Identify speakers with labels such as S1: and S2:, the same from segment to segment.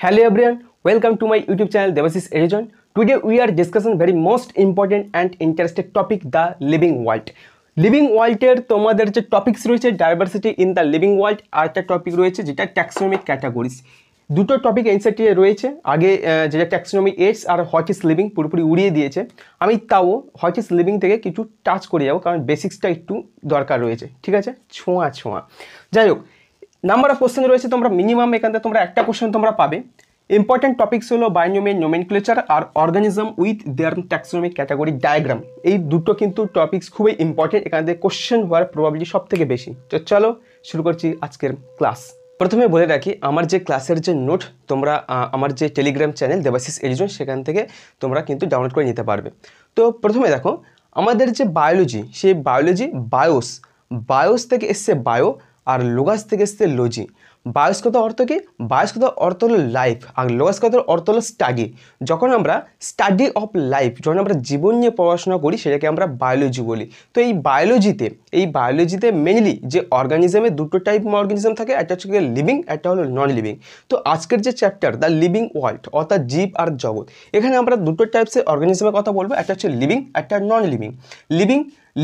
S1: Hello everyone, welcome to my YouTube channel Devasys Edition. Today we are discussing very most important and interesting topic, the living world. Living ওয়ার্ল্ডের তোমাদের যে topics রয়েছে diversity in the living world, আর একটা topic রয়েছে যেটা taxonomic categories. দুটো topic NCERT রয়েছে। আগে যেটা ট্যাক্সোনমি এডস আর হোয়াট ইজ লিভিং পুরোপুরি উড়িয়ে দিয়েছে। আমি তাও হোয়াট ইজ লিভিং থেকে কিছু টাচ করে যাবো, কারণ বেসিক্সটা একটু দরকার রয়েছে, ঠিক আছে, ছোঁয়া। যাই হোক, নাম্বার অফ কোশ্চেন রয়েছে, তোমরা মিনিমাম এখান থেকে তোমরা একটা কোশ্চেন তোমরা পাবে। ইম্পর্টেন্ট টপিকস হলো বায়োনোমিয়াল নোমেনক্লেচার আর organism with their taxonomic category diagram. এই দুটো কিন্তু টপিকস খুবই ইম্পর্টেন্ট, এখান থেকে কোশ্চেন হওয়ার প্রবাবিলিটি সব থেকে বেশি। তো চলো শুরু করছি আজকের ক্লাস। প্রথমে বলে রাখি, আমার যে ক্লাসের যে নোট তোমরা আমার যে টেলিগ্রাম চ্যানেল দেবাশিস এডিশন, সেখান থেকে তোমরা কিন্তু ডাউনলোড করে নিতে পারবে। তো প্রথমে দেখো, আমাদের যে বায়োলজি, সেই বায়োলজি বায়োস থেকে এসছে বায়ো, আর লোগাস থেকে এসছে লজি। বায়োস কথা অর্থ কি? বায়োস কথা অর্থ হলো লাইফ, আর লোগাস কথা অর্থ হলো স্টাডি। যখন আমরা স্টাডি অফ লাইফ, যখন আমরা জীবন নিয়ে পড়াশোনা করি, সেটাকে আমরা বায়োলজি বলি। তো এই বায়োলজিতে মেনলি যে অর্গানিজমে দুটো টাইপ অর্গানিজম থাকে, একটা হচ্ছে লিভিং, একটা হলো নন লিভিং। তো আজকের যে চ্যাপ্টার দ্য লিভিং ওয়ার্ল্ড, অর্থাৎ জীব আর জগৎ, এখানে আমরা দুটো টাইপসের অর্গানিজমের কথা বলবো, একটা হচ্ছে লিভিং, একটা নন লিভিং।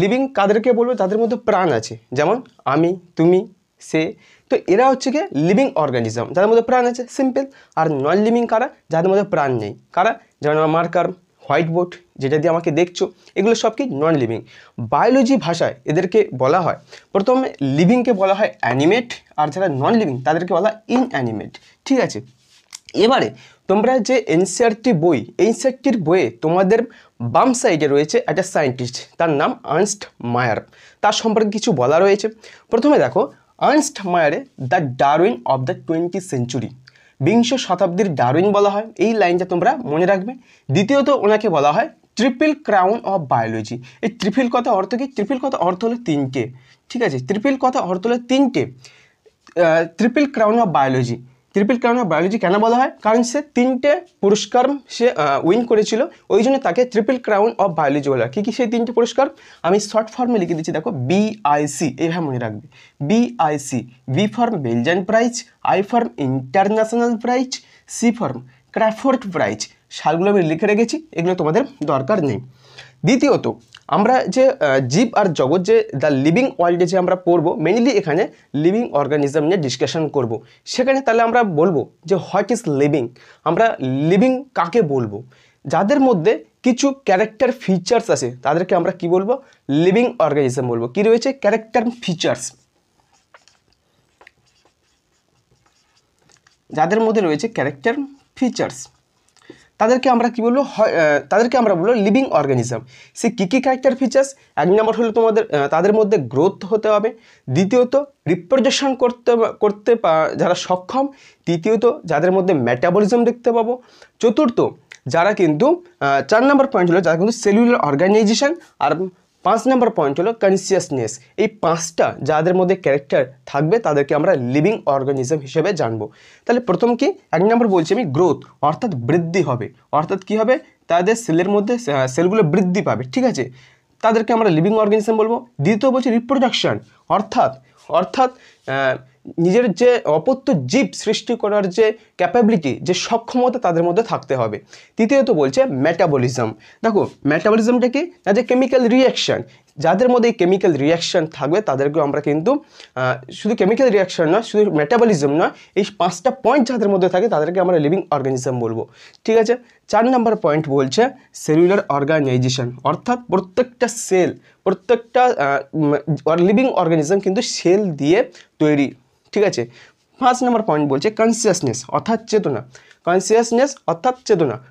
S1: লিভিং কাদেরকে বলবো? যাদের মধ্যে প্রাণ আছে, যেমন আমি, তুমি, সে। তো এরা হচ্ছে কি লিভিং অর্গানিজম, যাদের মধ্যে প্রাণ আছে, সিম্পল। আর নন লিভিং কারা? যাদের মধ্যে প্রাণ নেই। কারা? যেমন মার্কার, হোয়াইট বোর্ড, যেটা দিয়ে আমাকে দেখছো, এগুলো সব কি নন লিভিং। বায়োলজি ভাষায় এদেরকে বলা হয়, প্রথমে লিভিংকে বলা হয় অ্যানিমেট, আর যারা নন লিভিং তাদেরকে বলা হয় ইনঅ্যানিমেট, ঠিক আছে। এবারে তোমরা যে এনসিইআরটির বইয়ে তোমাদের বাম সাইডে রয়েছে একটা সায়েন্টিস্ট, তার নাম আর্নস্ট মায়ার। তার সম্পর্কে কিছু বলা রয়েছে। প্রথমে দেখো, আর্নস্ট মায়ারে the Darwin of the 20th century, বিংশ শতাব্দীর ডারউইন বলা হয়, এই লাইনটা তোমরা মনে রাখবে। দ্বিতীয়ত ওনাকে বলা হয় ট্রিপল ক্রাউন অফ বায়োলজি। এই ট্রিপল কথা অর্থ কি? ট্রিপল কথা অর্থ হলো তিনটে, ঠিক আছে। ট্রিপল কথা অর্থ হলো তিনটে। ট্রিপল ক্রাউন অফ বায়োলজি কেন বলা হয়? কারণ সে তিনটে পুরস্কার সে উইন করেছিল, ওই জন্য তাকে ট্রিপল ক্রাউন অফ বায়োলজি বলা হয়। কী সেই তিনটে পুরস্কার? আমি শর্ট ফর্মে লিখে দিচ্ছি, দেখো, BIC, এইভাবে মনে রাখবে। BIC, B for Belgian prize, I for international prize, C for Crawford prize. সালগুলো আমি লিখে রেখেছি, এগুলো তোমাদের দরকার নেই। দ্বিতীয়ত, আমরা যে জীব আর জগৎ, যে দ্য লিভিং ওয়ার্ল্ডে যে আমরা পড়বো, মেনলি এখানে লিভিং অর্গানিজম নিয়ে ডিসকাশন করব। সেখানে তাহলে আমরা বলবো যে হোয়াট ইজ লিভিং, আমরা লিভিং কাকে বলবো? যাদের মধ্যে কিছু ক্যারেক্টার ফিচার্স আছে, তাদেরকে আমরা কি বলবো? লিভিং অর্গানিজম বলবো। কি রয়েছে? Character features. যাদের মধ্যে রয়েছে ক্যারেক্টার ফিচার্স, তাদেরকে আমরা কি বলবো? তাদেরকে আমরা বলবো লিভিং অর্গানিজম। সে কী ক্যারেক্টার ফিচার্স? এক নম্বর হলো তাদের মধ্যে গ্রোথ হতে হবে। দ্বিতীয়ত, রিপ্রোডাকশন করতে যারা সক্ষম। তৃতীয়ত, যাদের মধ্যে মেটাবলিজম দেখতে পাবো। চতুর্থ, যারা কিন্তু 4 নম্বর পয়েন্ট হলো যারা কিন্তু সেলুলার অর্গানাইজেশন। আর 5 নম্বর পয়েন্ট হলো কনসিয়াসনেস। এই 5টা যাদের মধ্যে ক্যারেক্টার থাকবে, তাদেরকে আমরা লিভিং অর্গানিজম হিসেবে জানবো। তাহলে প্রথম কি? 1 নম্বর বলছি আমি গ্রোথ, অর্থাৎ বৃদ্ধি হবে। অর্থাৎ কি হবে? তাদের সেলের মধ্যে সেলগুলো বৃদ্ধি পাবে, ঠিক আছে, তাদেরকে আমরা লিভিং অর্গানিজম বলবো। দ্বিতীয় বলছি রিপ্রোডাকশন, অর্থাৎ নিজের যে অপত্য জীব সৃষ্টি করার যে ক্যাপাবিলিটি, যে সক্ষমতা তাদের মধ্যে থাকতে হবে। তৃতীয়ত বলছে মেটাবলিজম। দেখো, মেটাবলিজমটা কি? না, যে কেমিক্যাল রিয়াকশান, যাদের মধ্যে এই কেমিক্যাল রিয়াকশান থাকবে, তাদেরকে আমরা কিন্তু শুধু কেমিক্যাল রিয়াকশান নয়, শুধু মেটাবলিজম নয়, এই 5টা পয়েন্ট যাদের মধ্যে থাকে, তাদেরকে আমরা লিভিং অর্গানিজম বলবো, ঠিক আছে। 4 নম্বর পয়েন্ট বলছে সেলুলার অর্গানাইজেশন, অর্থাৎ প্রত্যেকটা লিভিং অর্গানিজম কিন্তু সেল দিয়ে তৈরি, ঠিক আছে। 5 নম্বর পয়েন্ট বলছে কনসিয়াসনেস, অর্থাৎ চেতনা।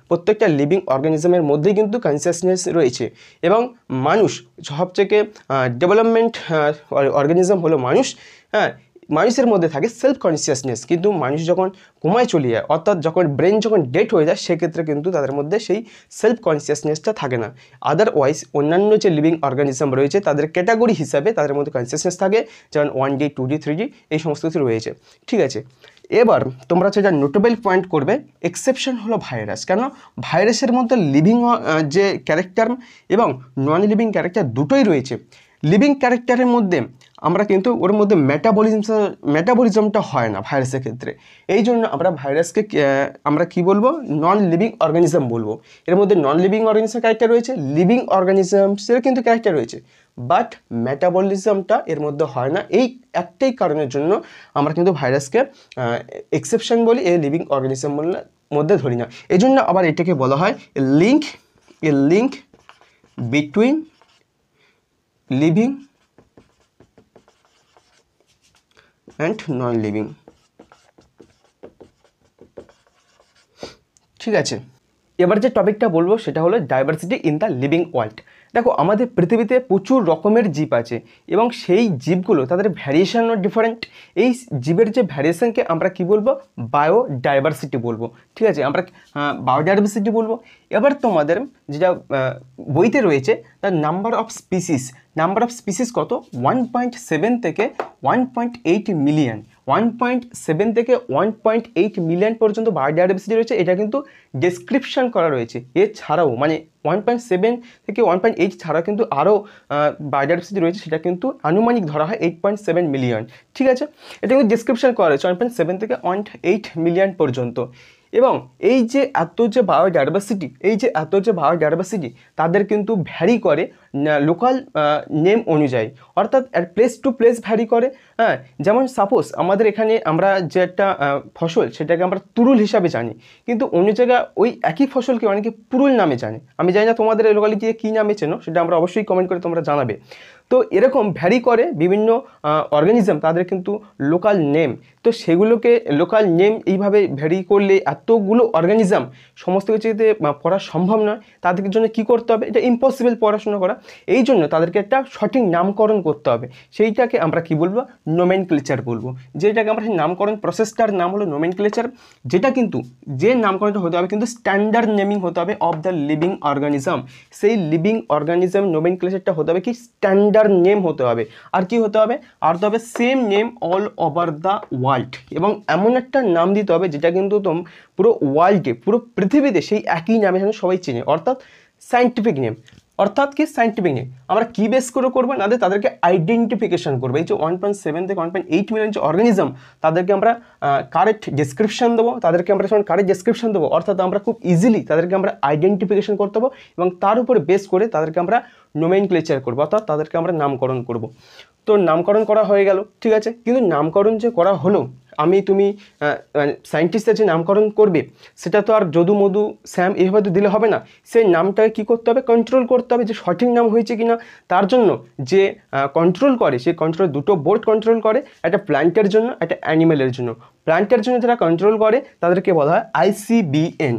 S1: প্রত্যেকটা লিভিং অর্গানিজমের মধ্যেই কিন্তু কনসিয়াসনেস রয়েছে। এবং মানুষ সবথেকে ডেভেলপমেন্ট অর্গানিজম হলো মানুষ, হ্যাঁ। মানুষের মধ্যে থাকে সেলফ কনসিয়াসনেস, কিন্তু মানুষ যখন কোমায় চলে যায়, অর্থাৎ ব্রেন যখন ডেড হয়ে যায়, সেক্ষেত্রে কিন্তু তাদের মধ্যে সেই সেলফ কনসিয়াসনেসটা থাকে না। আদারওয়াইজ অন্যান্য যে লিভিং অর্গানিজম রয়েছে, তাদের ক্যাটাগরি হিসাবে তাদের মধ্যে কনসিয়াসনেস থাকে, যেমন 1D 2D 3D এই সমস্ত কিছু রয়েছে, ঠিক আছে। এবার তোমরা যেটা নোটেবল পয়েন্ট করবে, এক্সেপশন হলো ভাইরাস। কেন? ভাইরাসের মধ্যে লিভিং যে ক্যারেক্টার এবং নন লিভিং ক্যারেক্টার দুটোই রয়েছে। লিভিং ক্যারেক্টারের মধ্যে আমরা কিন্তু ওর মধ্যে মেটাবলিজমটা হয় না ভাইরাসের ক্ষেত্রে। এই জন্য আমরা ভাইরাসকে আমরা কি বলবো, নন লিভিং অর্গানিজম বলবো। এর মধ্যে নন লিভিং অর্গানিজমের ক্যারেক্টার রয়েছে, লিভিং অর্গানিজমসের কিন্তু ক্যারেক্টার রয়েছে, বাট মেটাবলিজমটা এর মধ্যে হয় না। এই একটাই কারণের জন্য আমরা কিন্তু ভাইরাসকে এক্সেপশন বলি, এই লিভিং অর্গানিজম মধ্যে ধরি না। এই জন্য আবার এটাকে বলা হয় link between living and non living. ঠিক আছে, এবার যে টপিকটা বলবো সেটা হলো diversity in the living world. দেখো, আমাদের পৃথিবীতে প্রচুর রকমের জীব আছে এবং সেই জীবগুলো তাদের ভ্যারিয়েশনও ডিফারেন্ট। এই জীবের যে ভ্যারিয়েশনকে আমরা কি বলবো, বায়োডাইভার্সিটি বলবো। ঠিক আছে, আমরা বায়োডাইভার্সিটি বলবো। এবার তোমাদের যেটা বইতে রয়েছে তার নাম্বার অফ স্পিসিস কত, 1.7 থেকে 1.8 মিলিয়ন। 1.7 থেকে 1.8 মিলিয়ন পর্যন্ত বায়োডাইভার্সিটি রয়েছে। এটা কিন্তু ডেসক্রিপশন করা রয়েছে। এছাড়াও মানে 1.7 থেকে 1.8 ছাড়াও কিন্তু আরও বায়োডাইভার্সিটি রয়েছে, সেটা কিন্তু আনুমানিক ধরা হয় 8.7 মিলিয়ন। ঠিক আছে, এটা কিন্তু ডেসক্রিপশন করা রয়েছে 1.7 থেকে 1.8 মিলিয়ন পর্যন্ত। এবং এই যে এত যে বায়োডাইভার্সিটি তাদের কিন্তু ভ্যারি করে লোকাল নেম অনুযায়ী, অর্থাৎ প্লেস টু প্লেস ভ্যারি করে। হ্যাঁ, যেমন সাপোজ আমাদের এখানে আমরা যে একটা ফসল সেটাকে আমরা তুরুল হিসাবে জানি, কিন্তু অন্য জায়গায় ওই একই ফসলকে অনেকে পুরুল নামে জানে। আমি জানি না তোমাদের লোকালিটিতে কী নামে চেনো, সেটা আমরা অবশ্যই কমেন্ট করে তোমরা জানাবে। তো এরকম ভ্যারি করে বিভিন্ন অর্গানিজম, তাদের কিন্তু লোকাল নেম। তো সেগুলোকে লোকাল নেম এইভাবে ভ্যারি করলে এতগুলো অর্গানিজম সমস্ত কিছুতে পড়া সম্ভব নয়। তাদের জন্য কি করতে হবে, এটা ইম্পসিবল পড়াশোনা করা। এই জন্য তাদেরকে একটা সঠিক নামকরণ করতে হবে, সেইটাকে আমরা কি বলবো, নোমেনক্লেচার বলবো। যেটাকে আমরা সেই নামকরণ প্রসেসটার নাম হলো নোমেনক্লেচার। যেটা কিন্তু যে নামকরণটা হতে হবে কিন্তু স্ট্যান্ডার্ড নেমিং হতে হবে অফ দ্য লিভিং অর্গানিজম। সেই লিভিং অর্গানিজম নোমেনক্লেচারটা হতে হবে কি, স্ট্যান্ডার্ড নেম হতে হবে। আর কি হতে হবে, আর হতে হবে same name all over the world. এবং এমন একটা নাম দিতে হবে যেটা কিন্তু পুরো ওয়ার্ল্ডে, পুরো পৃথিবীতে সেই একই নামে যেন সবাই চেনে, অর্থাৎ সায়েন্টিফিক নেম। অর্থাৎ কি সায়েন্টিফিক নেম আমরা কি বেস করে করবো না, তাদেরকে আইডেন্টিফিকেশন করবো। এই যে 1.7 থেকে 1.8 মিলিয়ন যে অর্গানিজম, তাদেরকে আমরা কারেক্ট ডেসক্রিপশন দেবো। অর্থাৎ আমরা খুব ইজিলি তাদেরকে আমরা আইডেন্টিফিকেশন করতে পারবো এবং তার উপরে বেস করে তাদেরকে আমরা নোমেনক্লেচার করবো, অর্থাৎ তাদেরকে আমরা নামকরণ করব। তো নামকরণ করা হয়ে গেল, ঠিক আছে। কিন্তু নামকরণ যে করা হলো, তুমি সায়েন্টিস্টরা যে নামকরণ করবে সেটা তো আর যদু মধু স্যাম এইভাবে তো দিলে হবে না। সেই নামটাকে কী করতে হবে, কন্ট্রোল করতে হবে যে সঠিক নাম হয়েছে কিনা। তার জন্য যে কন্ট্রোল করে, সেই কন্ট্রোল দুটো বোর্ড কন্ট্রোল করে, একটা প্ল্যান্টের জন্য, একটা অ্যানিমেলের জন্য। প্ল্যান্টের জন্য যারা কন্ট্রোল করে তাদেরকে বলা হয় ICBN,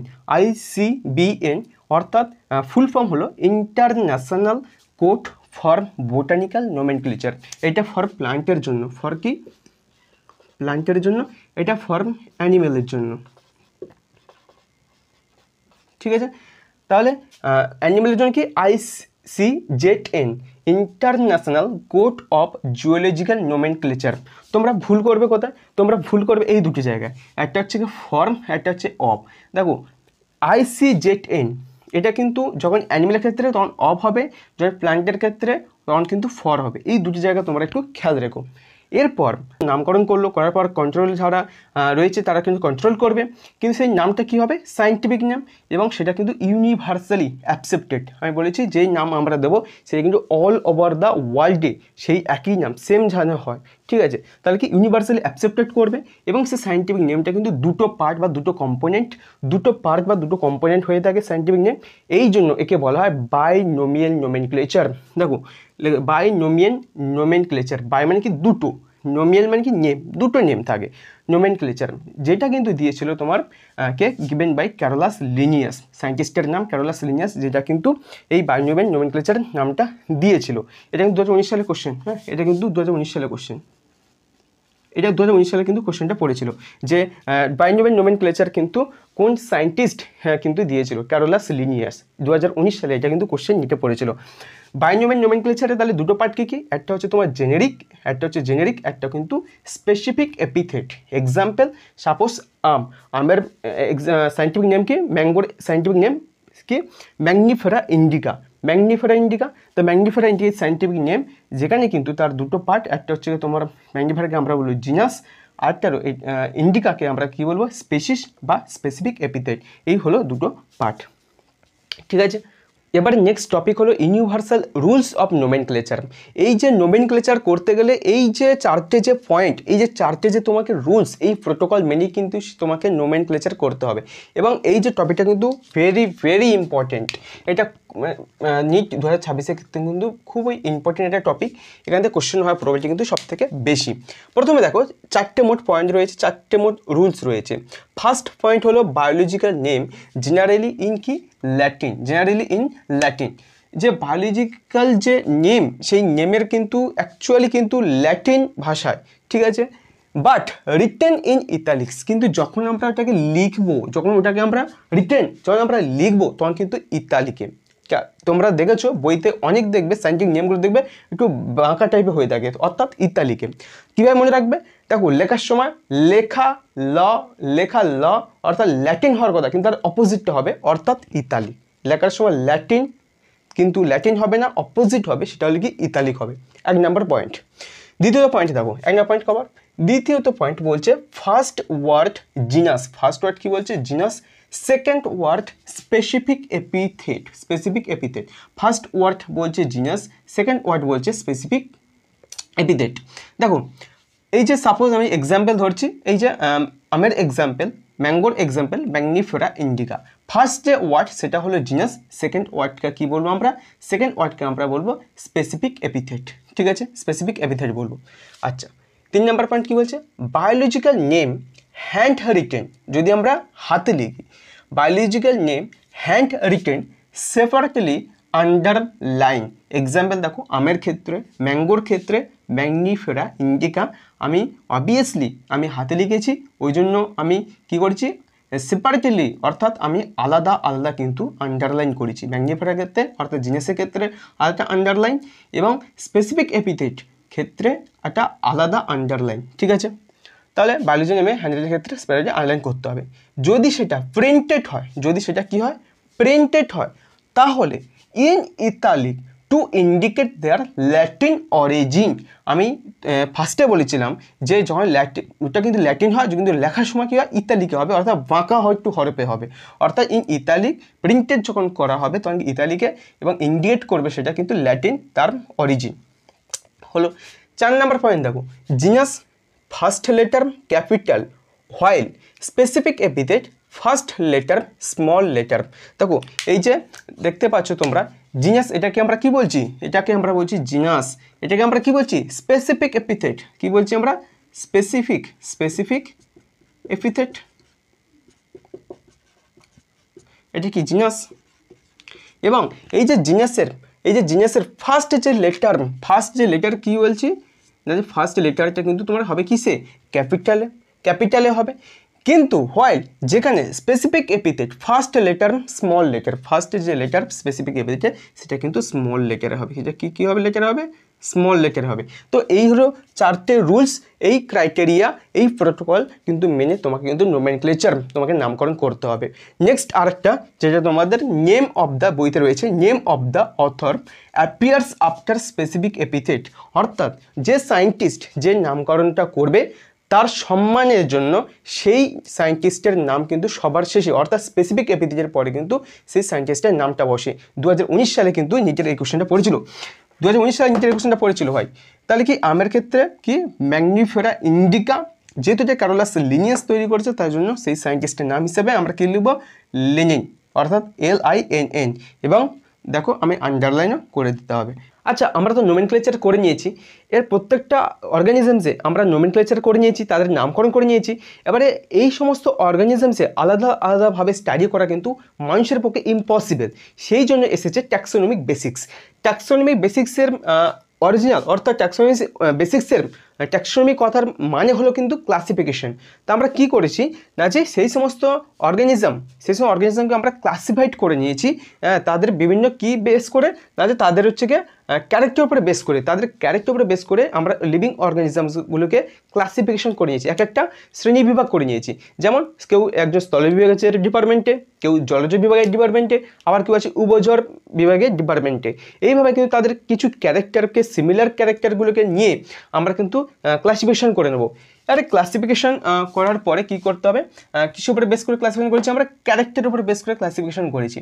S1: অর্থাৎ ফুল ফর্ম হলো international code for botanical nomenclature. এটা ফর প্ল্যান্টের জন্য, ফর কি প্ল্যান্টের জন্য, এটা ফর অ্যানিমেলের জন্য। ঠিক আছে, তাহলে অ্যানিমেলের জন্য কি ICZN, international code of zoological nomenclature. তোমরা ভুল করবে কোথায়, তোমরা ভুল করবে এই দুটি জায়গায়, একটা হচ্ছে কি ফর্ম, একটা হচ্ছে অফ। দেখো ICZN এটা কিন্তু যখন অ্যানিমেলের ক্ষেত্রে তখন অফ হবে, যখন প্ল্যান্টের ক্ষেত্রে তখন কিন্তু ফর হবে। এই দুটি জায়গা তোমরা একটু খেয়াল রেখো। এরপর নামকরণ করার পর কন্ট্রোল যারা রয়েছে তারা কিন্তু কন্ট্রোল করবে, কিন্তু সেই নামটা কী হবে, সায়েন্টিফিক নেম, এবং সেটা কিন্তু ইউনিভার্সালি অ্যাকসেপ্টেড। আমি বলেছি যেই নাম আমরা দেবো সেটা কিন্তু অল ওভার দ্য ওয়ার্ল্ডে সেই একই নাম, সেম যেন হয়। ঠিক আছে, তাহলে কি ইউনিভার্সালি অ্যাকসেপ্টেড করবে, এবং সেই সায়েন্টিফিক নেমটা কিন্তু দুটো পার্ট বা দুটো কম্পোনেন্ট হয়ে থাকে সায়েন্টিফিক নেম। এই জন্য একে বলা হয় বাইনোমিয়াল নোমেনক্লেচার। দেখো বাইনোমিয়াল নোমেনক্লেচার, বাই মানে কি দুটো, নোমিয়াল মানে কি নেম, দুটো নেম থাকে নোমেনক্লেচার। যেটা কিন্তু দিয়েছিল তোমার কে, গিভেন বাই ক্যারোলাস লিনিয়াস, সায়েন্টিস্টের নাম ক্যারোলাস লিনিয়াস, যেটা কিন্তু এই বাইনোমিয়াল নোমেনক্লেচার নামটা দিয়েছিল। এটা কিন্তু 2019 সালে কোশ্চেন। হ্যাঁ, এটা কিন্তু 2019 সালে কোশ্চেন, এটা 2019 সালে কিন্তু কোশ্চেনটা পড়েছিল যে বাইনোমিয়াল নোমেনক্লেচার কিন্তু কোন সায়েন্টিস্ট কিন্তু দিয়েছিল, ক্যারোলাস লিনিয়াস। 2019 সালে এটা কিন্তু কোশ্চেন নিতে পড়েছিল। বাইনোমিয়াল নোমেনক্লেচারে তাহলে দুটো পার্ট কী, একটা হচ্ছে তোমার জেনেরিক, একটা কিন্তু স্পেসিফিক এপিথেট। এক্সাম্পল, সাপোজ আমের সায়েন্টিফিক নেম কি, ম্যাঙ্গোর সায়েন্টিফিক নেম কি, ম্যাগনিফেরা ইন্ডিকা। ম্যাগনিফেরা ইন্ডিকা। তো ম্যাগনিফেরা ইন্ডিকা সাইন্টিফিক নেম, যেখানে কিন্তু তার দুটো পার্ট, একটা হচ্ছে তোমার ম্যাগনিফেরাকে আমরা বলবো জিনাস, আরটার ইন্ডিকাকে আমরা কি বলবো স্পেসিস বা স্পেসিফিক এপিথেট। এই হলো দুটো পার্ট, ঠিক আছে। এবারে নেক্সট টপিক হলো ইউনিভার্সাল রুলস অফ নোমেনক্লেচার। এই যে নোমেনক্লেচার করতে গেলে এই যে চারটে যে পয়েন্ট, এই যে চারটে যে তোমাকে রুলস, এই প্রোটোকল মেনেই কিন্তু তোমাকে নোমেনক্লেচার করতে হবে। এবং এই যে টপিকটা কিন্তু ভেরি ভেরি ইম্পর্টেন্ট, এটা নিট 2026-এর ক্ষেত্রে কিন্তু খুবই ইম্পর্টেন্ট একটা টপিক। এখান থেকে কোশ্চেন হওয়ার প্রবলিটি কিন্তু সব থেকে বেশি। প্রথমে দেখো চারটে মোট পয়েন্ট রয়েছে, চারটে মোট রুলস রয়েছে। ফার্স্ট পয়েন্ট হলো বায়োলজিক্যাল নেম জেনারেলি ইন কি ল্যাটিন, জেনারেলি ইন ল্যাটিন। যে বায়োলজিক্যাল যে নেম, সেই নেমের কিন্তু অ্যাকচুয়ালি কিন্তু ল্যাটিন ভাষায়, ঠিক আছে, বাট রিটেন ইন ইতালিক্স। কিন্তু যখন আমরা ওটাকে লিখবো, যখন ওটাকে আমরা যখন আমরা লিখবো তখন কিন্তু ইতালিকে। তোমরা দেখেছো বইতে অনেক দেখবে সাইন্টিফিক নেমগুলো দেখবে একটু বাঁকা টাইপের হয়ে থাকে, অর্থাৎ ইতালিকে। কীভাবে মনে রাখবে? দেখো লেখার সময় লেখা ল অর্থাৎ ল্যাটিন হওয়ার কথা, কিন্তু তার অপোজিটটা হবে অর্থাৎ ইতালি। লেখার সময় ল্যাটিন, কিন্তু ল্যাটিন হবে না, অপোজিট হবে, সেটা হলে কি ইতালিক হবে। 1 নম্বর পয়েন্ট। দ্বিতীয় পয়েন্ট দেখো, 1 নম্বর পয়েন্ট কভার। দ্বিতীয়ত পয়েন্ট বলছে first word genus. First word কি বলছে? Genus. Second word specific epithet, specific epithet. First word বলছে জিনাস, সেকেন্ড ওয়ার্ড বলছে স্পেসিফিক এপিথেট। দেখো এই যে সাপোজ আমি এক্সাম্পল ধরছি, এই যে আমের এক্সাম্পল, ম্যাঙ্গোর এক্সাম্পল ম্যাগনিফেরা ইন্ডিকা। ফার্স্ট যে ওয়ার্ড সেটা হলো জিনাস, সেকেন্ড ওয়ার্ডকে কী বলবো আমরা? সেকেন্ড ওয়ার্ডকে আমরা বলবো স্পেসিফিক এপিথেট, ঠিক আছে, স্পেসিফিক এপিথেট বলবো। আচ্ছা 3 নম্বর পয়েন্ট কী বলছে? বায়োলজিক্যাল নেম হ্যান্ড রিটেন, যদি আমরা হাতে লিখি, biological name hand written separately underline. Example দেখো আমের ক্ষেত্রে, ম্যাঙ্গোর ক্ষেত্রে ম্যাগনিফেরা ইন্ডিকা, আমি অবভিয়াসলি আমি হাতে লিখেছি, ওই জন্য আমি কি করেছি সেপারেটলি, অর্থাৎ আমি আলাদা আলাদা কিন্তু আন্ডারলাইন করেছি। ম্যাগনিফেরার ক্ষেত্রে অর্থাৎ জিনিসের ক্ষেত্রে আলাদা আন্ডারলাইন, এবং স্পেসিফিক এপিথেট ক্ষেত্রে একটা আলাদা আন্ডারলাইন, ঠিক আছে। তাহলে বায়োলজি নেমে হ্যান্ডেলের ক্ষেত্রে স্পেশালি আন্ডারলাইন করতে হবে। যদি সেটা প্রিন্টেড হয়, যদি সেটা কি হয় প্রিন্টেড হয়, তাহলে in italic to indicate their Latin origin. আমি ফার্স্টে বলেছিলাম যে যখন ল্যাটিন, ওটা কিন্তু ল্যাটিন হয়, কিন্তু লেখার সময় কী হয় ইতালিকে হবে, অর্থাৎ বাঁকা হয় একটু হরপে হবে, অর্থাৎ ইন ইতালিক প্রিন্টেড যখন করা হবে তখন ইতালিকে, এবং ইন্ডিকেট করবে সেটা কিন্তু ল্যাটিন তার অরিজিন হলো। 4 নম্বর পয়েন্ট দেখো, genus first letter capital while specific epithet first letter small letter. দেখো এই যে দেখতে পাচ্ছ তোমরা জিনাস, এটাকে আমরা কি বলছি? এটাকে আমরা বলছি জিনাস। এটাকে আমরা কি বলছি? Specific epithet. কি বলছি আমরা? Specific epithet. এটা কি জিনাস। এবং এই যে জিনাসের ফার্স্ট যে লেটার কি বলছি? ফার্স্ট লেটারটা কিন্তু তোমার হবে কিসে? ক্যাপিটালে হবে। কিন্তু হোয়াইল যেখানে specific epithet first letter small letter, first যে লেটার স্পেসিফিক এপিথেট সেটা কিন্তু স্মল লেটারে হবে। সেটা কী হবে? লেটার হবে স্মল লেটার হবে। তো এই হলো 4টে রুলস, এই ক্রাইটেরিয়া, এই প্রোটোকল কিন্তু মেনে তোমাকে কিন্তু নোমেনক্লেচার তোমাকে নামকরণ করতে হবে। নেক্সট আরেকটা যেটা তোমাদের নেম অফ দ্য বইতে রয়েছে, name of the author appears after specific epithet. অর্থাৎ যে সায়েন্টিস্ট যে নামকরণটা করবে তার সম্মানের জন্য সেই সায়েন্টিস্টের নাম কিন্তু সবার শেষে, অর্থাৎ স্পেসিফিক এপিথেটের পরে কিন্তু সেই সায়েন্টিস্টের নামটা বসে। 2019 সালে কিন্তু নিটের এই কোশ্চেনটা পড়েছিল, 2019 সালে নিটের এই কোশ্চেনটা পড়েছিল ভাই। তাহলে কি আমের ক্ষেত্রে কি ম্যাগনিফেরা ইন্ডিকা, যেহেতু যে ক্যারোলাস লিনিয়াস তৈরি করেছে তাই জন্য সেই সায়েন্টিস্টের নাম হিসেবে আমরা কি লিখব? লেনিন, অর্থাৎ LINN। এবং দেখো আমি আন্ডারলাইনও করে দিতে হবে। আচ্ছা আমরা তো নোমেনক্লেচার করে নিয়েছি, এর প্রত্যেকটা অর্গানিজমসে আমরা নোমেনক্লেচার করে নিয়েছি, তাদের নামকরণ করে নিয়েছি। এবারে এই সমস্ত অর্গানিজমসে আলাদা আলাদাভাবে স্টাডি করা কিন্তু মানুষের পক্ষে ইম্পসিবল। সেই জন্য এসেছে ট্যাক্সোনমিক বেসিক্স। ট্যাক্সোনমিক বেসিক্সের অরিজিনাল অর্থাৎ ট্যাক্সোনমি কথার মানে হলো কিন্তু ক্লাসিফিকেশন। তা আমরা কি করেছি না, যে সেই সমস্ত অর্গানিজমকে আমরা ক্লাসিফাইড করে নিয়েছি তাদের বিভিন্ন কি বেস করে, না যে তাদের হচ্ছে গিয়ে ক্যারেক্টার উপরে বেস করে, তাদের ক্যারেক্টার উপরে বেস করে আমরা লিভিং অর্গানিজমসগুলোকে ক্লাসিফিকেশন করে নিয়েছি, এক একটা শ্রেণী বিভাগ করে নিয়েছি। যেমন কেউ একজন স্থল বিভাগের ডিপার্টমেন্টে, কেউ জলজ বিভাগের ডিপার্টমেন্টে, আবার কেউ আছে উভচর বিভাগের ডিপার্টমেন্টে। এইভাবে কিন্তু তাদের কিছু ক্যারেক্টারকে, সিমিলার ক্যারেক্টারগুলোকে নিয়ে আমরা কিন্তু ক্লাসিফিকেশন করে নেব। আরে ক্লাসিফিকেশন করার পরে কী করতে হবে, কিছু উপরে বেস করে ক্লাসিফিকেশন করেছি, আমরা ক্যারেক্টারের উপরে বেস করে ক্লাসিফিকেশন করেছি।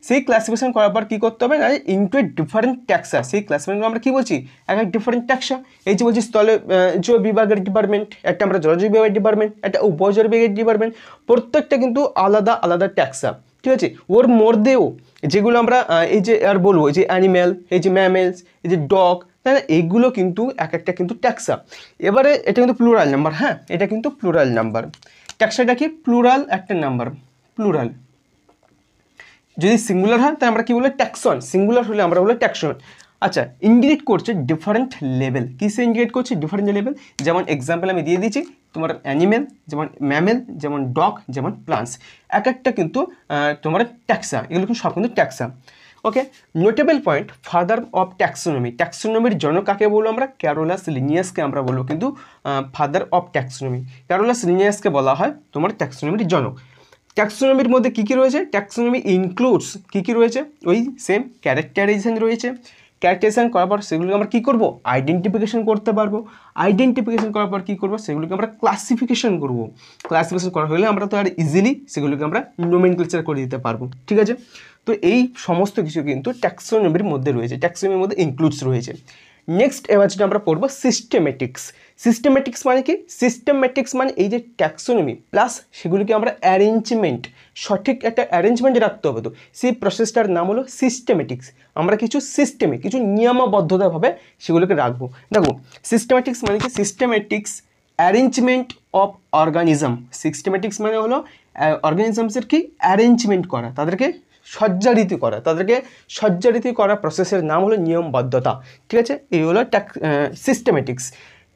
S1: সেই ক্লাসিফিকেশন করার পর কী করতে হবে না, ইনটু এ ডিফারেন্ট ট্যাক্সা, সেই ক্লাসিফিকেশন আমরা কী বলছি, এক ডিফারেন্ট ট্যাক্সা। এই যে বলছি স্থলে বিভাগের ডিপার্টমেন্ট, একটা আমরা জলজ বিভাগের ডিপার্টমেন্ট, একটা উপজর বিভাগের ডিপার্টমেন্ট, প্রত্যেকটা কিন্তু আলাদা আলাদা ট্যাক্সা, ঠিক আছে। ওর মধ্যেও যেগুলো আমরা এই যে আর বলবো, এই যে অ্যানিম্যাল, এই যে ম্যামেলস, এই যে ডগ, তাই না, এইগুলো কিন্তু এক একটা কিন্তু ট্যাক্সা। এবারে এটা কিন্তু প্লুরাল নাম্বার, হ্যাঁ এটা কিন্তু প্লুরাল নাম্বার। ট্যাক্সাটা কি, প্লুরাল একটা নাম্বার, প্লুরাল। যদি সিঙ্গুলার হয় তাহলে আমরা কি বলি, ট্যাক্সন। সিঙ্গুলার হলে আমরা বলি ট্যাক্সন। আচ্ছা, ইন্ডিকেট করছে ডিফারেন্ট লেভেল। কিসে ইন্ডিকেট করছে, ডিফারেন্ট লেভেল। যেমন এক্সাম্পল আমি দিয়ে দিয়েছি, তোমার অ্যানিমেল, যেমন ম্যামেল, যেমন ডগ, যেমন প্লান্টস, এক একটা কিন্তু তোমার ট্যাক্সা, এগুলো কিন্তু সব কিন্তু taxa. Okay, notable point, father of taxonomy. ট্যাক্সোনমির জনক কাকে বলবো আমরা, ক্যারোলাস লিনিয়াসকে আমরা বলবো কিন্তু ফাদার অফ ট্যাক্সোনমি। ক্যারোলাস লিনিয়াসকে বলা হয় তোমার ট্যাক্সোনমির জনক। ট্যাক্সোনমির মধ্যে কী কী রয়েছে, ট্যাক্সোনমি ইনক্লুডস কী কী রয়েছে, ওই সেম ক্যারেক্টারাইজেশন রয়েছে। ক্যারেক্টারাইজেশন করার পর সেগুলোকে আমরা কী করবো, আইডেন্টিফিকেশন করতে পারবো। আইডেন্টিফিকেশন করার পর কী করবো, সেগুলোকে আমরা ক্লাসিফিকেশন করবো। ক্লাসিফিকেশন করা হলে আমরা তো আর ইজিলি সেগুলোকে আমরা নোমেনক্লেচার করে দিতে পারবো, ঠিক আছে। তো এই সমস্ত কিছু কিন্তু ট্যাক্সোনমির মধ্যে রয়েছে, ট্যাক্সোনমির মধ্যে ইনক্লুডস রয়েছে। নেক্সট এবার যেটা আমরা পড়বো সিস্টেমেটিক্স। সিস্টেমেটিক্স মানে কি, সিস্টেমেটিক্স মানে এই যে ট্যাক্সোনমি প্লাস সেগুলিকে আমরা অ্যারেঞ্জমেন্ট, সঠিক একটা অ্যারেঞ্জমেন্ট রাখতে হবে, তো সেই প্রসেসটার নাম হলো সিস্টেমেটিক্স। আমরা কিছু সিস্টেমে, কিছু নিয়মাবদ্ধতাভাবে সেগুলোকে রাখবো। দেখো সিস্টেমেটিক্স মানে কি, systematics arrangement of organism. Systematics মানে হলো অর্গানিজমসের কি অ্যারেঞ্জমেন্ট করা, তাদেরকে সজ্জারিত করা, তাদেরকে সজ্জারিত করা প্রসেসের নাম হলো নিয়মবদ্ধতা, ঠিক আছে। এই হলো সিস্টেমেটিক্স।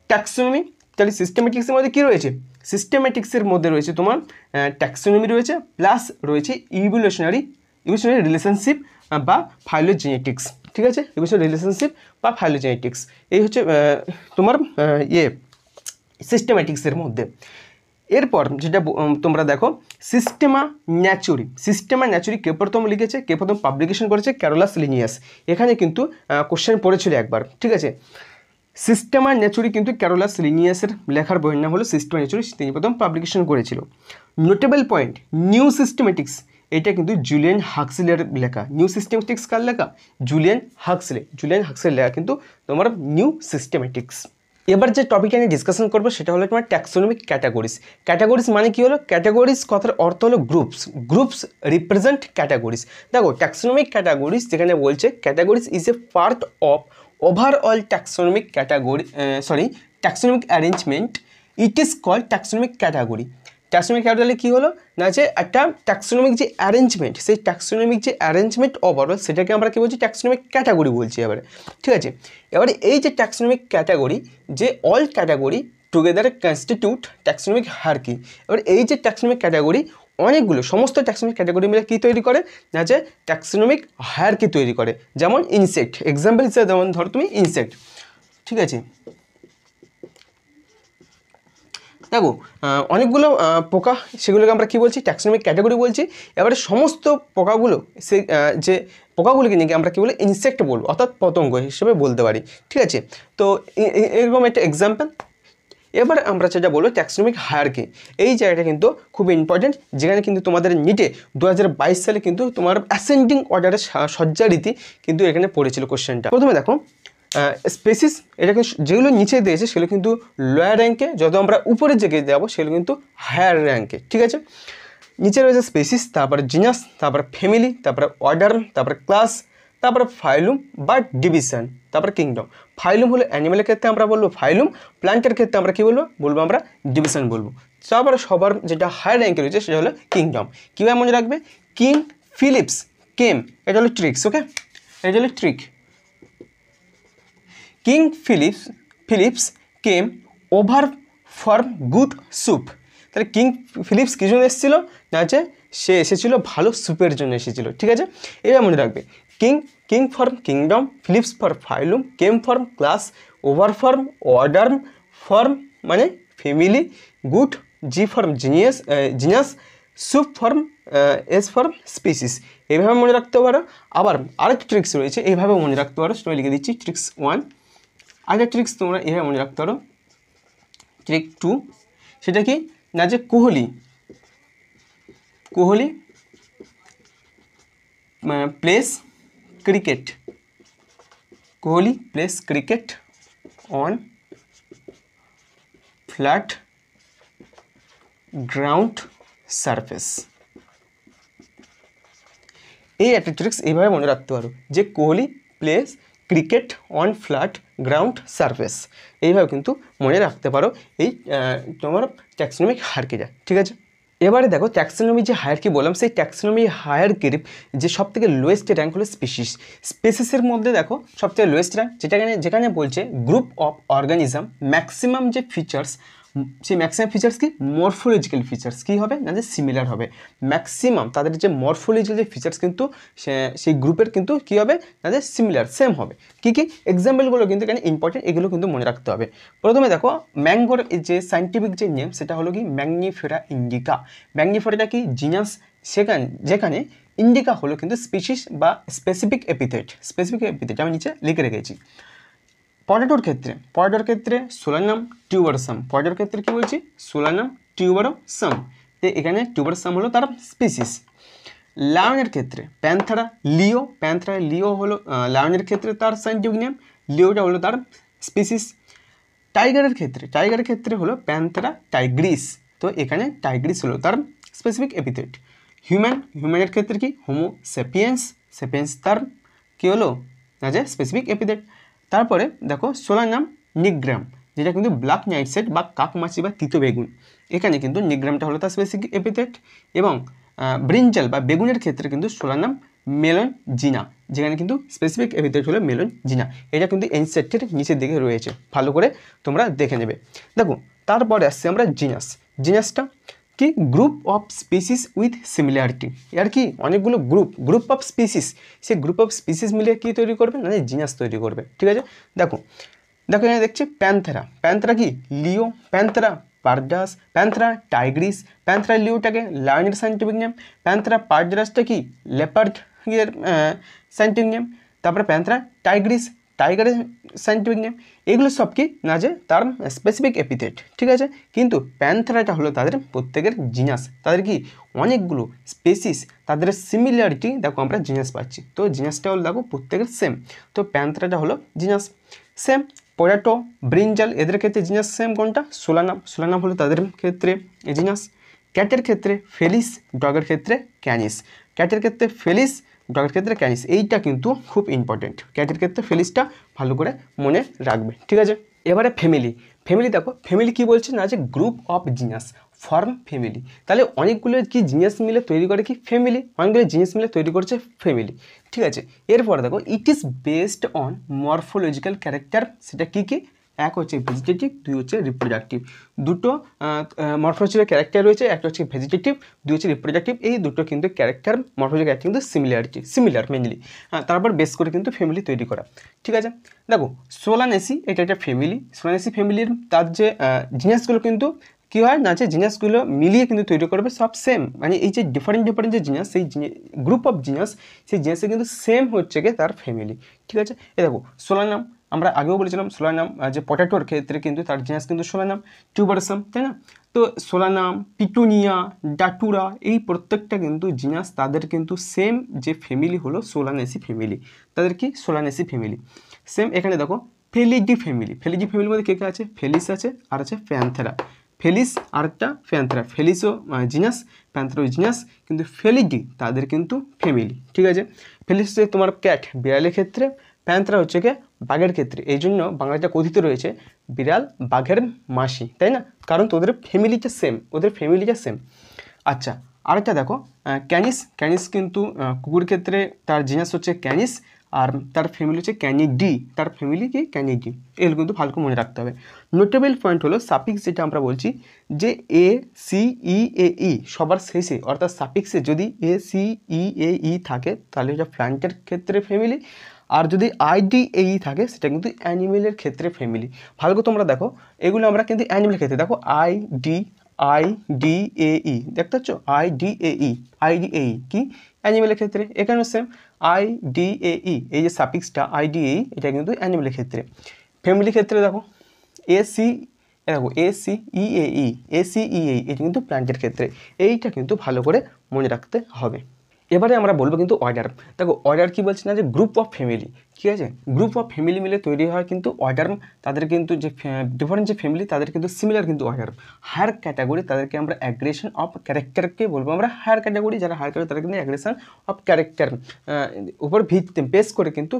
S1: ট্যাক্সোনমি, তাহলে সিস্টেমেটিক্সের মধ্যে কী রয়েছে, সিস্টেমেটিক্সের মধ্যে রয়েছে তোমার ট্যাক্সোনমি রয়েছে, প্লাস রয়েছে ইভলিউশনারি রিলেশনশিপ বা ফাইলোজেনেটিক্স, ঠিক আছে। ইভলিউশনারি রিলেশনশিপ বা ফাইলোজেনেটিক্স, এই হচ্ছে তোমার সিস্টেমেটিক্সের মধ্যে। এরপর যেটা তোমরা দেখো সিস্টেমা ন্যাচুরি। সিস্টেমা ন্যাচুরি কে প্রথম লিখেছে, কে প্রথম পাবলিকেশন করেছে, ক্যারোলাস লিনিয়াস। এখানে কিন্তু কোশ্চেন পড়েছিল একবার, ঠিক আছে। সিস্টেমা ন্যাচুরি কিন্তু ক্যারোলাস লিনিয়াসের লেখার বইয়ের নাম হলো সিস্টেমা ন্যাচুরি, তিনি প্রথম পাবলিকেশন করেছিল। নোটেবল পয়েন্ট, নিউ সিস্টেমেটিক্স, এটা কিন্তু জুলিয়ান হাক্সলের লেখা। নিউ সিস্টেমেটিক্স কার লেখা, জুলিয়ান হাক্সলে। জুলিয়ান হাক্সলের লেখা কিন্তু তোমার নিউ সিস্টেমেটিক্স। এবার যে টপিক আমি ডিসকাশন করবো সেটা হলো তোমার ট্যাক্সোনমিক ক্যাটাগরিজ। ক্যাটাগরিজ মানে কি হলো, ক্যাটাগরিজ কথার অর্থ হলো গ্রুপস। Groups represent categories. দেখো ট্যাক্সোনমিক ক্যাটাগরিজ যেখানে বলছে categories is a part of overall taxonomic category, taxonomic arrangement, it is called taxonomic category. Taxonomic category কী হলো না, যে একটা ট্যাক্সোনমিক যে অ্যারেঞ্জমেন্ট, সেই ট্যাক্সোনমিক যে অ্যারেঞ্জমেন্ট ওভারঅল সেটাকে আমরা কী বলছি, ট্যাক্সোনমিক ক্যাটাগরি বলছি এবারে, ঠিক আছে। এবারে এই যে ট্যাক্সোনমিক ক্যাটাগরি, যে all category together constitute taxonomic hierarchy. এবার এই যে ট্যাক্সোনমিক ক্যাটাগরি অনেকগুলো, সমস্ত ট্যাক্সোনমিক ক্যাটাগরি মিলে কী তৈরি করে না, যে ট্যাক্সোনমিক হায়ারার্কি তৈরি করে। যেমন ইনসেক্ট, এক্সাম্পল হিসেবে যেমন ধরো তুমি ইনসেক্ট, ঠিক আছে। দেখো অনেকগুলো পোকা, সেগুলোকে আমরা কী বলছি, ট্যাক্সোনমিক ক্যাটাগরি বলছি। এবারে সমস্ত পোকাগুলো, সে যে পোকাগুলিকে নিয়ে আমরা কী বলি, ইনসেক্ট বলবো, অর্থাৎ পতঙ্গ হিসেবে বলতে পারি, ঠিক আছে। তো এরকম একটা এক্সাম্পল। এবার আমরা যেটা বলবো ট্যাক্সোনমিক হায়ারার্কি, এই জায়গাটা কিন্তু খুব ইম্পর্টেন্ট, যেখানে কিন্তু তোমাদের নিটে 2022 সালে কিন্তু তোমার অ্যাসেন্ডিং অর্ডারের সজ্জারীতি কিন্তু এখানে পড়েছিল কোশ্চেনটা। প্রথমে দেখো স্পেসিস, এটাকে যেগুলো নিচে দিয়েছে সেগুলো কিন্তু লোয়ার র্যাঙ্কে, যত আমরা উপরের দিকে যাবো সেগুলো কিন্তু হায়ার র্যাঙ্কে, ঠিক আছে। নিচে রয়েছে স্পেসিস, তারপরে জিনাস, তারপরে ফ্যামিলি, তারপরে অর্ডার, তারপরে ক্লাস, তারপরে ফাইলুম বা ডিভিশন, তারপরে কিংডম। ফাইলুম হলো অ্যানিমেলের ক্ষেত্রে আমরা বলবো ফাইলুম, প্ল্যান্টের ক্ষেত্রে আমরা কী বলবো আমরা ডিভিশন বলবো। তারপরে সবার যেটা হায়ার র্যাঙ্কে রয়েছে সেটা হলো কিংডম। কীভাবে মনে রাখবে, কিং ফিলিপস কেম, এটা হলো ট্রিক্স, ওকে, এটা হলো trick. King Philips came over for good soup. তাহলে কিং ফিলিপস কী জন্য এসেছিলো না, যে সে এসেছিলো ভালো স্যুপের জন্য এসেছিলো, ঠিক আছে। এবার মনে রাখবে king, king for kingdom, Philips for phylum, came for class, over for order, for মানে family, good, G for genius genus, soup for S for species. এইভাবে মনে রাখতে পারো। আবার আরেকটা ট্রিক্স রয়েছে, এইভাবে মনে রাখতে পারো। সেটা লিখে দিচ্ছি ট্রিক্স 1। আরেকটা ট্রিক্স তোমরা এইভাবে মনে রাখতে পারো, ট্রিক 2। সেটা কি না, যে Kohli plays cricket, Kohli plays cricket on flat ground surface. এই একটা ট্রিক্স এইভাবে মনে রাখতে পারো, যে Kohli plays cricket on flat ground surface. এইভাবে কিন্তু মনে রাখতে পারো এই তোমার ট্যাক্সোনমিক হায়ারার্কিটা। ঠিক আছে, এবারে দেখো ট্যাক্সোনমি যে হায়ারার্কি বললাম, সেই ট্যাক্সোনমি হায়ারার্কির যে সবথেকে লোয়েস্ট র্যাঙ্ক হলো স্পিসিস। স্পিসিসের মধ্যে দেখো সবথেকে লোয়েস্ট র্যাঙ্ক যেখানে বলছে গ্রুপ অফ অর্গানিজম, ম্যাক্সিমাম যে ফিচার্স, সেই ম্যাক্সিমাম ফিচার্স কি মরফোলজিক্যাল ফিচার্স কী হবে না, যে সিমিলার হবে। ম্যাক্সিমাম তাদের যে মরফোলজিক্যাল যে ফিচার্স কিন্তু সেই গ্রুপের কিন্তু কী হবে না, যে সিমিলার সেম হবে। কী কী এক্সাম্পলগুলো কিন্তু এখানে ইম্পর্টেন্ট, এগুলো কিন্তু মনে রাখতে হবে। প্রথমে দেখো ম্যাঙ্গোর যে সাইন্টিফিক যে নেম, সেটা হলো কি ম্যাগনিফেরা ইন্ডিকা। ম্যাগনিফেরাটা কি জিনাস, যেখানে ইন্ডিকা হলো কিন্তু স্পিসিস বা স্পেসিফিক এপিথেট আমি নিচে লিখে রেখেছি। পটেটোর ক্ষেত্রে সোলানাম টিউবারসাম, পটেটোর ক্ষেত্রে কী বলছি, সোলানাম টিউবারসাম। তো এখানে টিউবারসাম হলো তার স্পিসিস। লায়নের ক্ষেত্রে প্যান্থারা লিও হলো লায়নের ক্ষেত্রে তার সাইন্টিফিক নেম, লিওটা হলো তার স্পিসিস। টাইগারের ক্ষেত্রে হলো প্যান্থারা টাইগ্রিস, তো এখানে টাইগ্রিস হলো তার স্পেসিফিক এপিথেট। হিউম্যানের ক্ষেত্রে কি হোমো সেপিয়েন্স তার কী হলো না, যে স্পেসিফিক এপিথেট। তারপরে দেখো সোলানাম নিগ্রাম, যেটা কিন্তু ব্ল্যাক নাইটশেড বা কাকমাছি বা তিতো বেগুন, এখানে কিন্তু নিগ্রামটা হলো তার স্পেসিফিক এপিথেট। এবং ব্রিঞ্জাল বা বেগুনের ক্ষেত্রে কিন্তু সোলানাম মেলন জিনা, যেখানে কিন্তু স্পেসিফিক এপিথেট হলো মেলন জিনা। এটা কিন্তু এনসেটের নিচের দিকে রয়েছে, ভালো করে তোমরা দেখে নেবে। দেখো তারপরে আসছে আমরা জিনাসটা কি, group of species with similarity. আর কি অনেকগুলো গ্রুপ অফ স্পিসিস, সেই গ্রুপ অফ স্পিসিস মিলে কী তৈরি করবে না, জিনাস তৈরি করবে। ঠিক আছে, দেখো এখানে দেখছি প্যান্থেরা কি leo, Panthera pardus, Panthera tigris, Panthera লিওটাকে লায়নের সাইন্টিফিক নেম, প্যান্থেরা পারজাসটা কি লেপার্ড এর সাইন্টিফিক নেম, তারপরে প্যান্থেরা টাইগারের সাইন্টিফিক নেম। এগুলো সব কি না, যে তার স্পেসিফিক এপিথেট। ঠিক আছে, কিন্তু প্যান্থেরাটা হলো তাদের প্রত্যেকের জিনাস, তাদের কি অনেকগুলো স্পেসিস, তাদের সিমিলারিটি দেখো আমরা জিনাস পাচ্ছি। তো জিনাসটা হলো দেখো প্রত্যেকের সেম, তো প্যান্থেরাটা হলো জিনাস সেম। পটেটো, ব্রিঞ্জাল এদের ক্ষেত্রে জিনাস সেম কোনটা, সোলানাম হলো তাদের ক্ষেত্রে জিনাস। ক্যাটের ক্ষেত্রে ফেলিস, ডগের ক্ষেত্রে ক্যানিস। ক্যাটের ক্ষেত্রে ফেলিস, ডগের ক্ষেত্রে ক্যানিস। এইটা কিন্তু খুব ইম্পর্টেন্ট, ক্যাটের ক্ষেত্রে ফেলিসটা ভালো করে মনে রাখবে। ঠিক আছে, এবারে ফ্যামিলি দেখো, ফ্যামিলি কি বলছে না, যে group of genius form family. তাহলে অনেকগুলো কি জিনিস মিলে তৈরি করে কি ফ্যামিলি, অনেকগুলো জিনিস মিলে তৈরি করছে ফ্যামিলি। ঠিক আছে, এরপরে দেখো it is based on morphological character. সেটা কী কী, এক হচ্ছে ভেজিটেটিভ, দুই হচ্ছে রিপ্রোডাক্টিভ। দুটো মরফোলজিক্যাল ক্যারেক্টার রয়েছে, একটা হচ্ছে ভেজিটেটিভ, দুই হচ্ছে রিপ্রোডাক্টিভ। এই দুটো কিন্তু ক্যারেক্টার মরফোলজিক্যাল ক্যারেক্টার কিন্তু সিমিলার মেনলি, তারপর বেস করে কিন্তু ফ্যামিলি তৈরি করা। ঠিক আছে, দেখো সোলানেসি এটা একটা ফ্যামিলি। সোলানেসি ফ্যামিলির তার যে জিনিসগুলো কিন্তু কী হয় না, যে জিনিসগুলো মিলিয়ে কিন্তু তৈরি করবে সব সেম, মানে এই যে ডিফারেন্ট যে জিনিস, সেই গ্রুপ অফ জিনিস, সেই জিনিসের কিন্তু সেম হচ্ছে গিয়ে তার ফ্যামিলি। ঠিক আছে, এ দেখো সোলানাম আমরা আগেও বলেছিলাম, সোলানাম যে পটেটোর ক্ষেত্রে কিন্তু তার জিনিস কিন্তু সোলানাম টিউবারসাম, তাই না। তো সোলানাম, পিটুনিয়া, ডাটুরা, এই প্রত্যেকটা কিন্তু জিনিস তাদের কিন্তু সেম যে ফ্যামিলি হলো সোলানেসি ফ্যামিলি, তাদের কি সোলানেসি ফ্যামিলি সেম। এখানে দেখো ফেলিজি ফ্যামিলির মধ্যে কে কে আছে, ফেলিস আছে আর আছে প্যান্থেরা। ফেলিস আর একটা প্যান্থেরা, ফেলিসও জিনাস, প্যান্থেরা জিনাস, কিন্তু ফেলিডি তাদের কিন্তু ফ্যামিলি। ঠিক আছে, ফেলিস তোমার ক্যাট বিড়ালের ক্ষেত্রে, প্যান্থেরা হচ্ছে কি বাঘের ক্ষেত্রে। এই জন্য বাংলাটা কথিত রয়েছে বিড়াল বাঘের মাসি, তাই না, কারণ তোদের ফ্যামিলিটা সেম, আচ্ছা, আরেকটা দেখো ক্যানিস কিন্তু কুকুর ক্ষেত্রে তার জিনাস হচ্ছে ক্যানিস, আর তার ফ্যামিলি হচ্ছে ক্যানিডি, তার ফ্যামিলি কি ক্যানিডি, এগুলো কিন্তু ভালো করে মনে রাখতে হবে। নোটেবল পয়েন্ট হলো সাফিক্স যেটা আমরা বলছি যে এ সি ই এ ই সবার শেষে অর্থাৎ সাফিক্সে যদি এ সি ই এ ই থাকে তাহলে এটা প্ল্যান্টের ক্ষেত্রে ফ্যামিলি, আর যদি আইডি এ ই থাকে সেটা কিন্তু অ্যানিমেলের ক্ষেত্রে ফ্যামিলি। ভালো করে তোমরা দেখো এগুলো আমরা কিন্তু অ্যানিমেলের ক্ষেত্রে দেখো আইডিএই দেখতে পাচ্ছ, আইডিএই কি অ্যানিমেলের ক্ষেত্রে, এখানেও সেম আইডিএই, এই যে সাফিক্সটা আইডিএই এটা কিন্তু অ্যানিমেলের ক্ষেত্রে। ফ্যামিলির ক্ষেত্রে দেখো এসি, দেখো এসিইএই এটা কিন্তু প্ল্যান্টের ক্ষেত্রে, এইটা কিন্তু ভালো করে মনে রাখতে হবে। এবারে আমরা বলবো কিন্তু অর্ডার। দেখো অর্ডার কি বলছি না যে গ্রুপ অফ ফ্যামিলি, ঠিক আছে, গ্রুপ অফ ফ্যামিলি মিলে তৈরি হয় কিন্তু অর্ডার, তাদের কিন্তু যে ডিফারেন্ট যে ফ্যামিলি তাদের কিন্তু সিমিলার কিন্তু অর্ডার। হায়ার ক্যাটাগরি তাদেরকে আমরা অ্যাগ্রেশন অফ ক্যারেক্টারকে বলবো আমরা হায়ার ক্যাটাগরি, যারা হায়ার ক্যাটাগরি তারা কিন্তু অ্যাগ্রেশন অফ ক্যারেক্টার উপর ভিত্তি বেস করে কিন্তু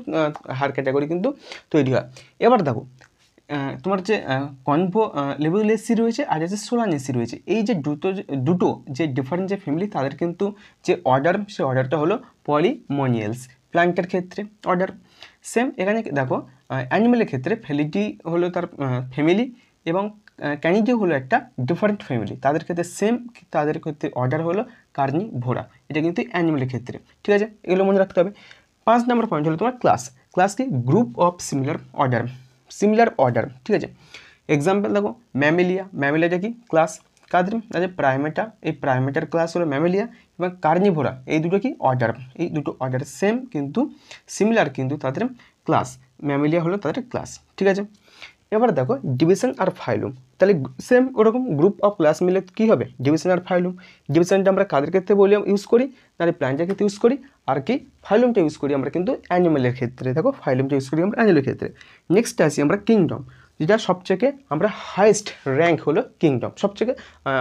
S1: হায়ার ক্যাটাগরি কিন্তু তৈরি হয়। এবার দেখো তোমার যে কনভো লেবুলেসি রয়েছে আর যে সোলানেসি রয়েছে, এই যে দুটো যে ডিফারেন্ট যে ফ্যামিলি তাদের কিন্তু যে অর্ডার সে অর্ডারটা হলো পলিমোনিয়ালস। প্ল্যান্টের ক্ষেত্রে অর্ডার সেম, এখানে দেখো অ্যানিমেলের ক্ষেত্রে ফেলিটি হলো তার ফ্যামিলি এবং ক্যানিডি হলো একটা ডিফারেন্ট ফ্যামিলি, তাদের ক্ষেত্রে সেম, তাদের ক্ষেত্রে অর্ডার হলো কার্নিভোরা, এটা কিন্তু অ্যানিমেলের ক্ষেত্রে, ঠিক আছে, এগুলো মনে রাখতে হবে। 5 নম্বর পয়েন্ট হলো তোমার ক্লাস। ক্লাস কি গ্রুপ অফ সিমিলার অর্ডার, ঠিক আছে। এক্সাম্পল দেখো ম্যামেলিয়াটা কি ক্লাস কাদের, আচ্ছা প্রাইমেটা, এই প্রাইমেটার ক্লাস হলো ম্যামেলিয়া এবং কার্নিভোরা, এই দুটো কি অর্ডার, এই দুটো অর্ডার সেম কিন্তু সিমিলার কিন্তু তাদের ক্লাস, ম্যামেলিয়া হলো তাদের ক্লাস, ঠিক আছে। এবার দেখো ডিভিশন আর ফাইলুম, তাহলে সেম ওরকম গ্রুপ অফ ক্লাস মিলে কী হবে ডিভিশন আর ফাইলুম। ডিভিশনটা আমরা কাদের ক্ষেত্রে বলে ইউজ করি, তাহলে প্ল্যান্টের ক্ষেত্রে ইউজ করি, আর কি ফাইলুমটা ইউজ করি আমরা কিন্তু অ্যানিমেলের ক্ষেত্রে, দেখো ফাইলুমটা ইউজ করি আমরা অ্যানিমেলের ক্ষেত্রে। নেক্সট আসি আমরা কিংডম, যেটা সবথেকে আমরা হাইয়েস্ট র্যাঙ্ক হলো কিংডম, সবথেকে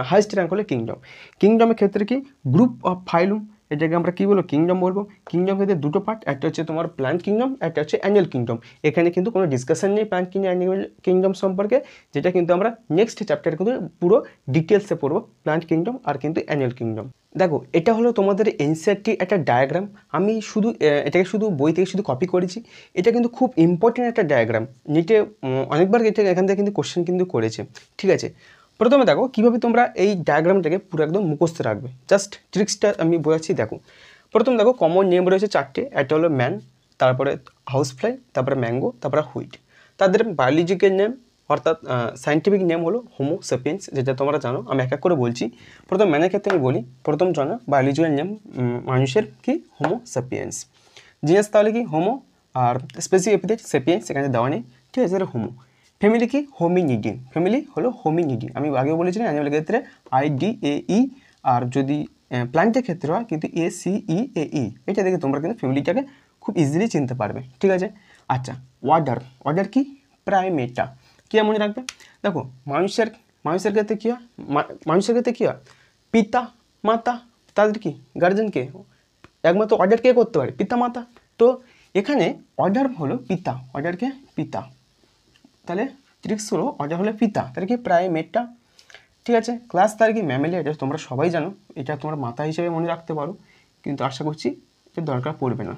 S1: হাইয়েস্ট র্যাঙ্ক হলো কিংডম। কিংডমের ক্ষেত্রে কি গ্রুপ অফ ফাইলুম, এটাকে আমরা কী বলবো কিংডম বলবো। কিংডম ক্ষেত্রে দুটো পার্ট, একটা হচ্ছে তোমার প্ল্যান্ট কিংডম, একটা হচ্ছে অ্যানুয়াল কিংডম। এখানে কিন্তু কোনো ডিসকাশন নেই প্ল্যান্ট কিংডম অ্যানুয়াল কিংডম সম্পর্কে, যেটা কিন্তু আমরা নেক্সট চ্যাপ্টারে কিন্তু পুরো ডিটেলসে পড়বো প্ল্যান্ট কিংডম আর কিন্তু অ্যানুয়াল কিংডম। দেখো এটা হলো তোমাদের এনসিইআরটি একটা ডায়াগ্রাম, আমি শুধু এটাকে শুধু বই থেকে শুধু কপি করেছি, এটা কিন্তু খুব ইম্পর্টেন্ট একটা ডায়াগ্রাম, নিটে অনেকবার এটা এখান থেকে কিন্তু কোশ্চেন কিন্তু করেছে, ঠিক আছে। প্রথমে দেখো কীভাবে তোমরা এই ডায়াগ্রামটাকে পুরো একদম মুখস্থ রাখবে, জাস্ট ট্রিক্সটা আমি বোঝাচ্ছি দেখো। প্রথম দেখো কমন নেম রয়েছে 4টে, একটা হলো ম্যান, তারপরে হাউস ফ্লাই, তারপরে ম্যাঙ্গো, তারপরে হুইট। তাদের বায়োলজিক্যাল নেম অর্থাৎ সায়েন্টিফিক নেম হলো হোমো সেপিয়েন্স, যেটা তোমরা জানো, আমি এক এক করে বলছি। প্রথম ম্যানের ক্ষেত্রে আমি বলি, প্রথম জানো বায়োলজিক্যাল নেম মানুষের কি হোমো সেপিয়েন্স, জিনিস তাহলে কি হোমো, আর স্পেসিফিক এপিথেট সেপিয়েন্স এখানে দেওয়া নেই, ঠিক আছে, হোমো। ফ্যামিলি কি হোমিনিডি, ফ্যামিলি হলো হোমিনিডি, আমি আগেও বলেছিলাম অ্যানিমেলের ক্ষেত্রে আইডিএই, আর যদি প্ল্যান্টের ক্ষেত্রে হয় কিন্তু এসিইএই, এটা দেখে তোমরা কিন্তু ফ্যামিলিটাকে খুব ইজিলি চিনতে পারবে, ঠিক আছে। আচ্ছা অর্ডার কি প্রাইমেটা, কী মনে রাখবে, দেখো মানুষের ক্ষেত্রে কী হয়, মানুষের ক্ষেত্রে কী হয় পিতা মাতা, তাদের কি গার্জেনকে একমাত্র অর্ডার কে করতে পারে পিতা মাতা, তো এখানে অর্ডার হলো পিতা, অর্ডারকে পিতা, তাহলে ট্রিক্স হলো অর্ডার হলো পিতা, তাহলে কি প্রাইমেটটা, ঠিক আছে। ক্লাস তার কি ম্যামেলিয়া, এটা তোমরা সবাই জানো, এটা তোমরা মাথা হিসেবে মনে রাখতে পারো, কিন্তু আশা করছি এটা দরকার পড়বে না,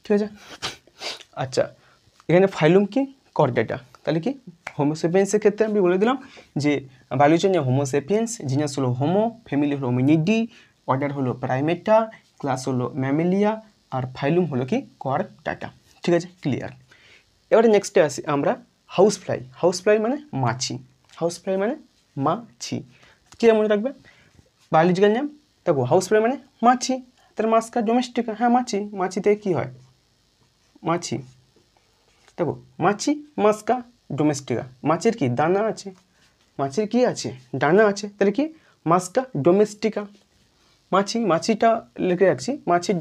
S1: ঠিক আছে। আচ্ছা এখানে ফাইলুম কি কর্ডেটা, তাহলে কি হোমোসেপিয়েন্সের ক্ষেত্রে আমি বলে দিলাম যে বায়োলজির নিয়ে হোমোসেপিয়েন্স, জিনাস হলো হোমো, ফ্যামিলি হলো হোমিনিডি, অর্ডার হলো প্রাইমেটা, ক্লাস হলো ম্যামেলিয়া, আর ফাইলুম হলো কি কর্ডাটা, ঠিক আছে, ক্লিয়ার। এবারে নেক্সটে আসি আমরা হাউস ফ্লাই মানে মাছি, কী মনে রাখবে বায়োলজিক্যাল নেম, দেখো হাউস ফ্লাই মানে মাছি, তার মাস্কা ডোমেস্টিকা, হ্যাঁ মাছিতে কী হয় মাছি, দেখো মাছি মাস্কা ডোমেস্টিকা, মাছের কি দানা আছে, মাছের কি আছে ডানা আছে, তাহলে কি মাস্কা ডোমেস্টিকা, মাছিটা লিখে রাখছি, মাছির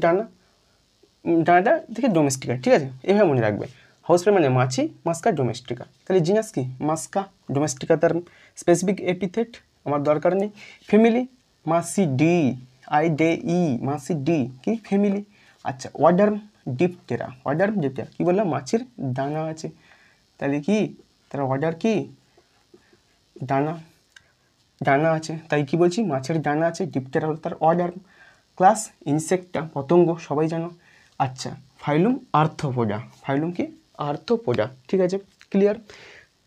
S1: ডানাটা থেকে ডোমেস্টিকা, ঠিক আছে, এভাবে মনে রাখবে। হাউস ফ্লাই মানে মাছি মাস্কা ডোমেস্টিকা, তাহলে জিনাস কি মাস্কা ডোমেস্টিকা, তার স্পেসিফিক এপিথেট আমার দরকার নেই। ফ্যামিলি মাসিডি, মাসিডি কি ফ্যামিলি। আচ্ছা ওয়ার্ডার্ম ডিপটেরা, কী বললাম মাছির ডানা আছে, তাহলে কি তার অর্ডার কি ডানা আছে, তাই কি বলছি মাছের ডানা আছে, ডিপটেরা হলো তার অর্ডার। ক্লাস ইনসেক্টটা পতঙ্গ, সবাই জানো। আচ্ছা ফাইলুম আর্থ্রোপোডা, ফাইলুম কি আর্থ্রোপোডা, ঠিক আছে ক্লিয়ার।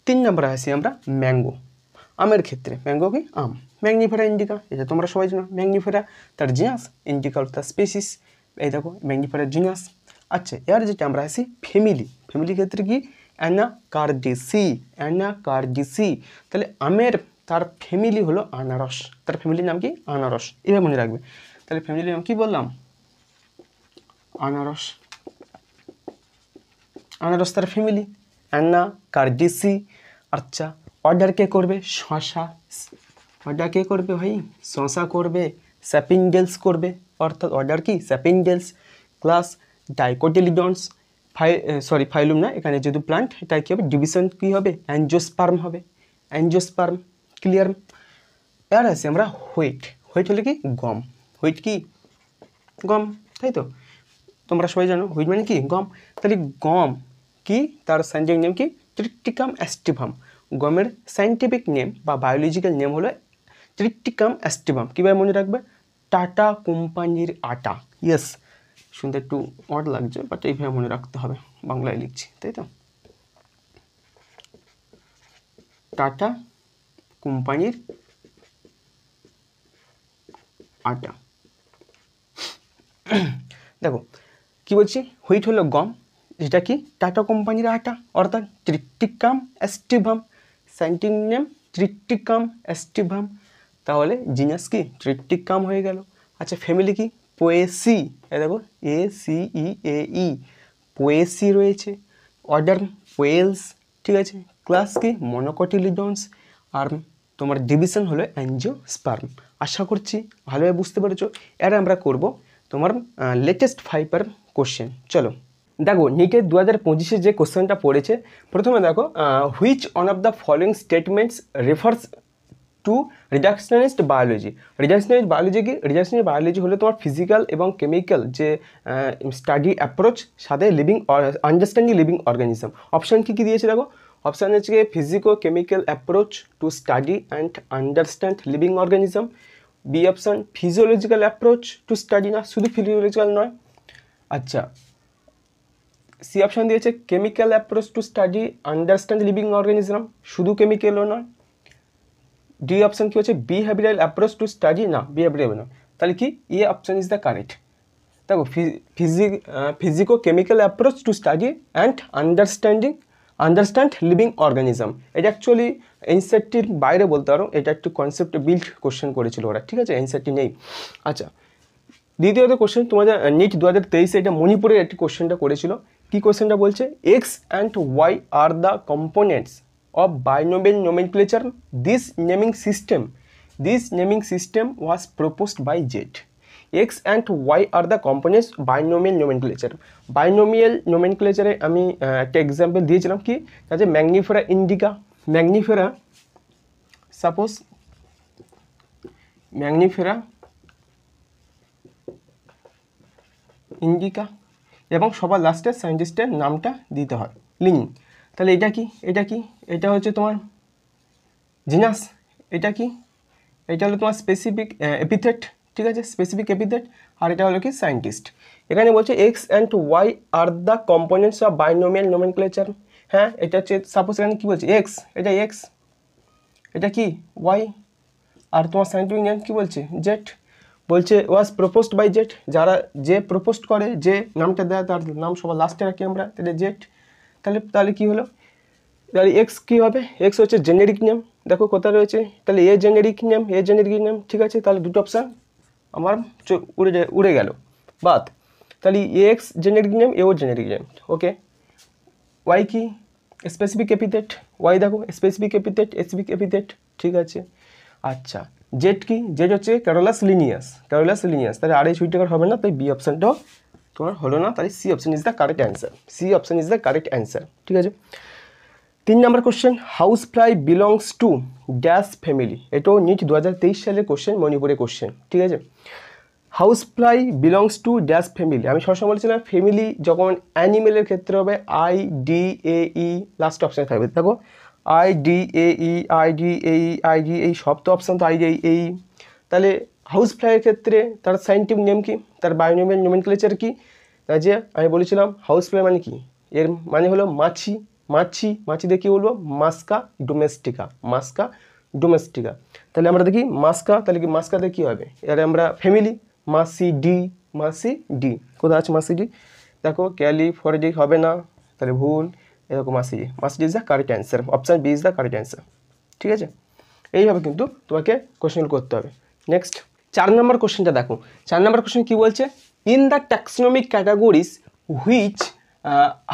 S1: 3 নম্বরে আসি আমরা ম্যাঙ্গো, আমের ক্ষেত্রে ম্যাঙ্গো কি আম, ম্যাগনিফেরা ইন্ডিকা, এটা তোমরা সবাই জানো, ম্যাগনিফেরা তার জিনাস, ইন্ডিকা তার স্পেসিস, এই দেখো ম্যাগনিফেরা জিনাস। আচ্ছা এর যেটা আমরা আসি ফ্যামিলি, ফ্যামিলি ক্ষেত্রে কি অ্যানাকার্ডিসি, অ্যানাকার্ডিসি, তাহলে আমের তার ফ্যামিলি হলো আনারস, তার ফ্যামিলির নাম কি আনারস, এভাবে মনে রাখবে। তাহলে ফ্যামিলির নাম কি বললাম আনারস, আনারস তার ফ্যামিলি অ্যানাকার্ডিসি। আচ্ছা অর্ডার কে করবে শশা, অর্ডার কে করবে ভাই শশা করবে, স্যাপিন্ডেলস করবে, অর্থাৎ অর্ডার কি স্যাপিন্ডেলস। ক্লাস ডাইকোটিলিডন্স, ফাইলুম না, এখানে যেহেতু প্লান্ট এটা কী হবে ডিভিশন কী হবে অ্যাঞ্জিওস্পার্ম হবে, অ্যাঞ্জিওস্পার্ম ক্লিয়ার। এর আছে আমরা হোইট, হোইট হলে কি গম, হোইট কি গম, তাই তো তোমরা সবাই জানো হোইট মানে কি গম। তাহলে গম কি তার সাইন্টিফিক নেম কি ট্রিটিকাম অ্যাস্টিভাম, গমের সাইন্টিফিক নেম বা বায়োলজিক্যাল নেম হলো ট্রিটিকাম অ্যাস্টিভাম। কীভাবে মনে রাখবে টাটা কোম্পানির আটা, ইয়েস শুনতে একটু অড লাগছে বাট এইভাবে মনে রাখতে হবে, বাংলায় লিখছি তাই তো, টাটা কোম্পানির আটা। দেখো কি বলছি হুইট হলো গম, যেটা কি টাটা কোম্পানির আটা, অর্থাৎ ট্রিটিকাম অ্যাস্টিভাম, সাইন্টিফিক নেম ট্রিটিকাম অ্যাস্টিভাম, তাহলে জিনাস কি ট্রিটিকাম হয়ে গেল। আচ্ছা ফ্যামিলি কি পোয়েসি, এ দেখো ACEAE পোয়েসি রয়েছে, অর্ডার পোয়েলস, ঠিক আছে। ক্লাস কি মনোকটিলিডন্স, আর তোমার ডিভিশন হলো অ্যাঞ্জিওস্পার্ম। আশা করছি ভালোভাবে বুঝতে পেরেছো। এর আমরা করব তোমার লেটেস্ট 5 কোশ্চেন। চলো দেখো নিটের 2025 যে কোশ্চেনটা পড়েছে, প্রথমে দেখো which one of the following statements refers to reductionist biology. Reductionist biology কি, রিডাকশনিস্ট বায়োলজি হলো তোমার ফিজিক্যাল এবং কেমিক্যাল যে স্টাডি অ্যাপ্রোচ সাথে living understanding living organism. Option কী কী দিয়েছে দেখো, অপশান হচ্ছে physico chemical approach to study and understand living organism. B option physiological approach to study, না শুধু ফিজিওলজিক্যাল নয়। আচ্ছা সি অপশান দিয়েছে chemical approach to study understand living organism, শুধু কেমিক্যালও নয়। ডি অপশান কি হচ্ছে বিহেভিয়ারাল অ্যাপ্রোচ টু স্টাডি, না বিহেভিয়ারাল নয়, তাহলে কি A option is the correct. দেখো physico chemical approach to study and understand living organism, এটা অ্যাকচুয়ালি এনসিইআরটির বাইরে বলতে পারো, এটা একটু কনসেপ্ট বিল্ড কোশ্চেন করেছিল ওরা, ঠিক আছে এনসিইআরটি নেই। আচ্ছা দ্বিতীয়ত কোশ্চেন তোমাদের নিট 2023 এটা মণিপুরের একটি কোশ্চেনটা করেছিল। কি কোশ্চেনটা বলছে X and Y are the components of binomial nomenclature. This naming system was proposed by Z. X and Y are the components binomial nomenclature. Binomial nomenclature আমি একটা এক্সাম্পল দিয়েছিলাম কি, যে ম্যাগনিফেরা ইন্ডিকা, ম্যাগনিফেরা সাপোজ ম্যাগনিফেরা ইন্ডিকা এবং সবার লাস্টে সায়েন্টিস্টের নামটা দিতে হয় লিনিং। তাহলে এটা কি, এটা কি, এটা হচ্ছে তোমার জিনাস, এটা কি, এটা হলো তোমার স্পেসিফিক এপিথেট, ঠিক আছে স্পেসিফিক এপিথেট, আর এটা হলো কি সায়েন্টিস্ট। এখানে বলছে X and Y are the components of binomial nomenclature. হ্যাঁ এটা হচ্ছে সাপোজ এখানে কী বলছে এক্স, এটা এক্স, এটা কি ওয়াই, আর তোমার সায়েন্টিফিক নেম কী বলছে জেড, বলছে ওয়াজ প্রপোজড বাই জেড, যারা যে প্রপোজ করে যে নামটা দেয় তার নাম সবার লাস্টে রাখি আমরা, তাহলে জেড। তাহলে কী হলো, তাহলে এক্স কী হবে, এক্স হচ্ছে জেনেরিক নেম, দেখো কোথায় রয়েছে, তাহলে এ জেনেরিক নেম, ঠিক আছে। তাহলে দুটো অপশান আমার উড়ে গেল বাদ, তাহলে এক্স জেনেরিক নেম, এও জেনেরিক নেম, ওকে। ওয়াই কি স্পেসিফিক এপিথেট, ওয়াই দেখো স্পেসিফিক এপিথেট, ঠিক আছে। আচ্ছা জেড কি, জেড হচ্ছে ক্যারোলাস লিনিয়াস, তাহলে আর এই সুইটার হবে না, তাই বি অপশানটাও তোমার হলো না, তাহলে C option is the correct answer, ঠিক আছে। 3 নম্বর question house fly belongs to dash family, এটাও নিট 2023 সালের কোশ্চেন, মণিপুরের কোশ্চেন, ঠিক আছে। House fly belongs to dash family, আমি সবসময় বলছিলাম ফ্যামিলি যখন অ্যানিমেলের ক্ষেত্রে হবে IDAE, লাস্ট অপশানে থাকবে দেখো IDAE সব তো অপশান তো IDAE। তাহলে হাউস ফ্লাইয়ের ক্ষেত্রে তার সায়েন্টিফিক নেম কি, তার বায়োনোমিয়াল নোমেনক্লেচার কি, যে আমি বলেছিলাম হাউস ফ্লাই মানে কি, এর মানে হলো মাছি, মাছি, মাছি দিয়ে কী বলবো, মাস্কা ডোমেস্টিকা, মাস্কা ডোমেস্টিকা। তাহলে আমরা দেখি মাস্কা, তাহলে কি মাস্কাতে কী হবে, এর আমরা ফ্যামিলি, মাসি ডি, মাসি ডি, কোথায় আছে মাসি ডি, দেখো ক্যালিফোর্নিয়া হবে না, তাহলে ভুল, এরকম মাসি ডি, মাসি D is the correct answer, option B is the correct answer. ঠিক আছে, এইভাবে কিন্তু তোমাকে কোশ্চেন করতে হবে। নেক্সট 4 নম্বর কোশ্চেনটা দেখো, 4 নম্বর কোশ্চেন কী বলছে, in the taxonomic categories which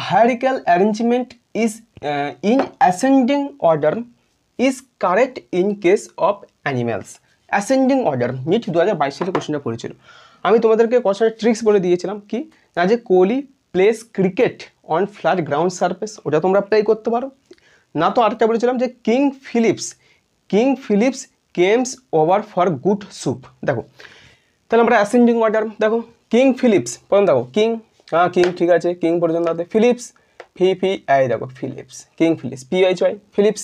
S1: hierarchical arrangement is in ascending order is correct in case of animals. Ascending order NEET 2022 সালে কোশ্চেনটা পড়েছিল। আমি তোমাদেরকে কয়েকটা ট্রিক্স বলে দিয়েছিলাম কি না, যে Kohli plays cricket on flat ground surface, ওটা তোমরা অ্যাপ্লাই করতে পারো। না তো আরেকটা বলেছিলাম যে king Philips comes over for good soup. দেখো তাহলে আমরা অ্যাসেন্ডিং অর্ডার, দেখো কিং ফিলিপস প্রথম, দেখো কিং, হ্যাঁ কিং ঠিক আছে, কিং পর্যন্ত আছে, ফিলিপস ফি আই, দেখো Philips, king Philips PHY, Philips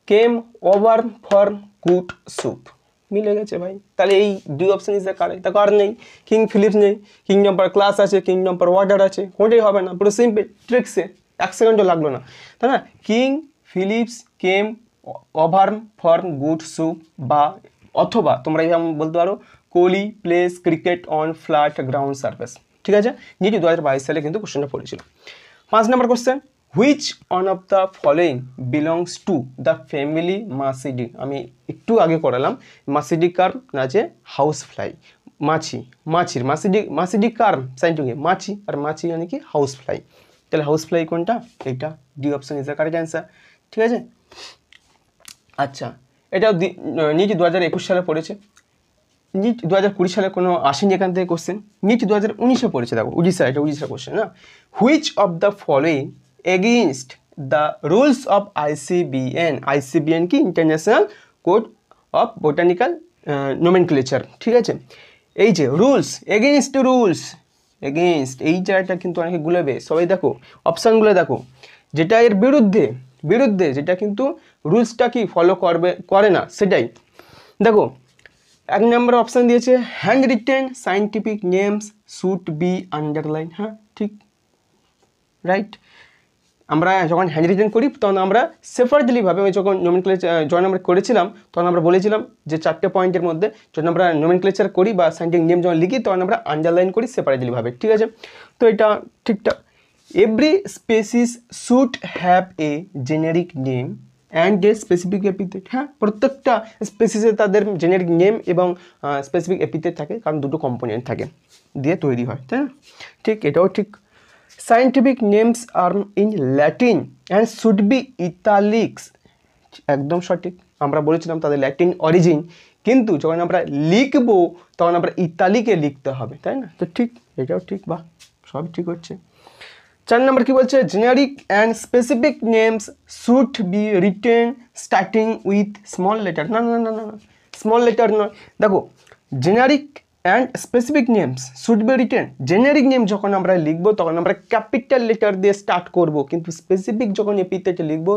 S1: came over for good soup, মিলে গেছে ভাই। তাহলে এই দুই অপশান ইজ দ্য কারেক্ট। দেখো আর নেই, কিং ফিলিপস নেই, কিংডম পার ক্লাস আছে, কিংডম পার ওয়ার্ডার আছে, কোনটাই হবে না, পুরো সিম্পল ট্রিক্সে 1 সেকেন্ডও লাগলো না, তাই না। King Philips came over for good soup, বা অথবা তোমরা এইভাবে বলতে পারো Kohli plays cricket on flat ground surface. ঠিক আছে, যেটি 2022 সালে কিন্তু কোশ্চেনটা পড়েছিল। 5 নম্বর question, which one of the following belongs to the family Musaceae. আমি একটু আগে করালাম, মাসিডি কার না, যে হাউস ফ্লাই, মাছির মাসিডি কার সাইন্টিফিক মাছি, আর মাছি মানে কি হাউস ফ্লাই। তাহলে হাউস ফ্লাই কোনটা, এইটা, D option is the correct answer. ঠিক আছে, আচ্ছা এটাও নিট 2021 সালে পড়েছে, নিট 2020 সালে কোনো আসেনি এখান থেকে কোশ্চেন, নিট 2019-এ পড়েছে। দেখো উড়িষ্যা, এটা উড়িষ্যার কোশ্চেন না। Which of the following against the rules of ICBN কি international code of botanical nomenclature. ঠিক আছে, এই যে রুলস, এগেইনস্ট এই জায়গাটা কিন্তু অনেকে গুলোবে, সবাই দেখো অপশানগুলো দেখো, যেটা এর বিরুদ্ধে যেটা কিন্তু রুলসটা কি ফলো করে না সেটাই। দেখো 1 নম্বর অপশান দিয়েছে hand written scientific names should be underline. হ্যাঁ ঠিক, রাইট। আমরা যখন হ্যান্ড রিটেন করি তখন আমরা সেপারেটলিভাবে, যখন যখন আমরা করেছিলাম তখন আমরা বলেছিলাম যে 4টে পয়েন্টের মধ্যে যখন আমরা নোমেনক্লেচার করি বা সায়েন্টিফিক নেম যখন লিখি তখন আমরা আন্ডারলাইন করি সেপারেটলিভাবে। ঠিক আছে, তো এটা ঠিকঠাক। Every species should have a generic name and a specific epithet. হ্যাঁ, প্রত্যেকটা স্পেসিসে তাদের জেনেরিক নেম এবং স্পেসিফিক এপিথেট থাকে, কারণ দুটো কম্পোনেন্ট থাকে দিয়ে তৈরি হয়, তাই না। ঠিক, এটাও ঠিক। Scientific names are in Latin and should be italics, একদম সঠিক। আমরা বলেছিলাম তাদের ল্যাটিন অরিজিন, কিন্তু যখন আমরা লিখবো তখন আমরা ইতালিকে লিখতে হবে, তাই না। তো ঠিক, এটাও ঠিক, বা সবই ঠিক হচ্ছে। 4 নম্বর কি বলছে, generic and specific names should be written starting with small letter. না, স্মল লেটার নয়। দেখো generic and specific names should be written, generic name যখন আমরা লিখবো তখন আমরা ক্যাপিটাল লেটার দিয়ে স্টার্ট করব, কিন্তু স্পেসিফিক যখন এপিথেটে লিখবো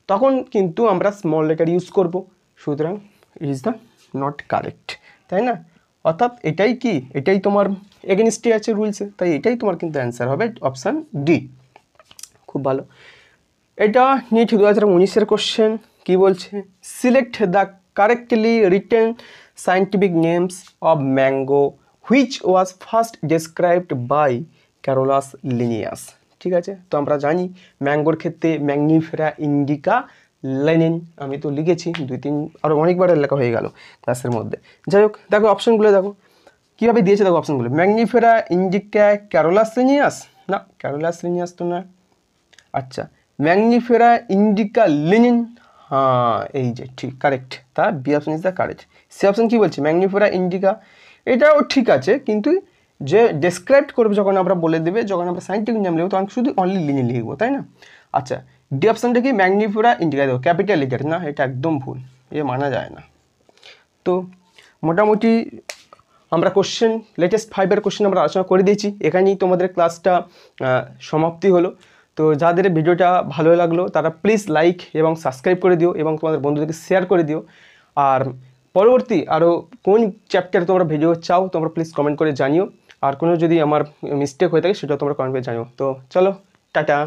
S1: তখন কিন্তু আমরা স্মল লেটার ইউজ করব। সুতরাং it is the not correct, তাই না। অর্থাৎ এটাই তোমার এগেনস্টে আছে রুলসে, তাই এটাই তোমার কিন্তু অ্যান্সার হবে অপশান ডি। খুব ভালো। এটা নিট 2019-এর কোশ্চেন কি বলছে, select the correctly written scientific names of mango which was first described by Carolus Linnaeus. ঠিক আছে, তো আমরা জানি ম্যাঙ্গোর ক্ষেত্রে ম্যাগনিফেরা ইন্ডিকা লেনিন, আমি তো লিখেছি 2-3 আরও অনেকবার লেখা হয়ে গেল ক্লাসের মধ্যে। যাই হোক, দেখো অপশানগুলো দেখো কীভাবে দিয়েছে, দেখো অপশানগুলো, ম্যাগনিফেরা ইন্ডিকা ক্যারোলাস লিনিয়াস, না ক্যারোলাস লিনিয়াস তো না। আচ্ছা, ম্যাগনিফেরা ইন্ডিকা লেনিন, হ্যাঁ এই যে ঠিক কারেক্ট, তা B option is the correct. C option কী বলছে, ম্যাগনিফেরা ইন্ডিকা, এটাও ঠিক আছে, কিন্তু যে ডেসক্রাইব করবে যখন আমরা বলে দেবে, যখন আমরা সায়েন্টিফিক নেম লিখবো তখন শুধু অনলি লিনিন লিখবো, তাই না। আচ্ছা, ডি অপশানটা কি ম্যাগনিফেরা ইন্ডিকা, দেখো ক্যাপিটাল লেটার, না এটা একদম ভুল, এ মানা যায় না। তো মোটামুটি আমরা কোশ্চেন লেটেস্ট 5-এর কোশ্চেন আমরা আলোচনা করে দিয়েছি, এখানেই তোমাদের ক্লাসটা সমাপ্তি হলো। তো যাদের ভিডিওটা ভালো লাগলো তারা প্লিজ লাইক এবং সাবস্ক্রাইব করে দিও এবং তোমাদের বন্ধুদেরকে শেয়ার করে দিও। আর পরবর্তী আরও কোন চ্যাপ্টারে তোমরা ভিডিও চাও তোমরা প্লিজ কমেন্ট করে জানিও। আর কোনো যদি আমার মিস্টেক হয়ে থাকে সেটা তোমরা কমেন্টে জানিও। তো চলো, টাটা।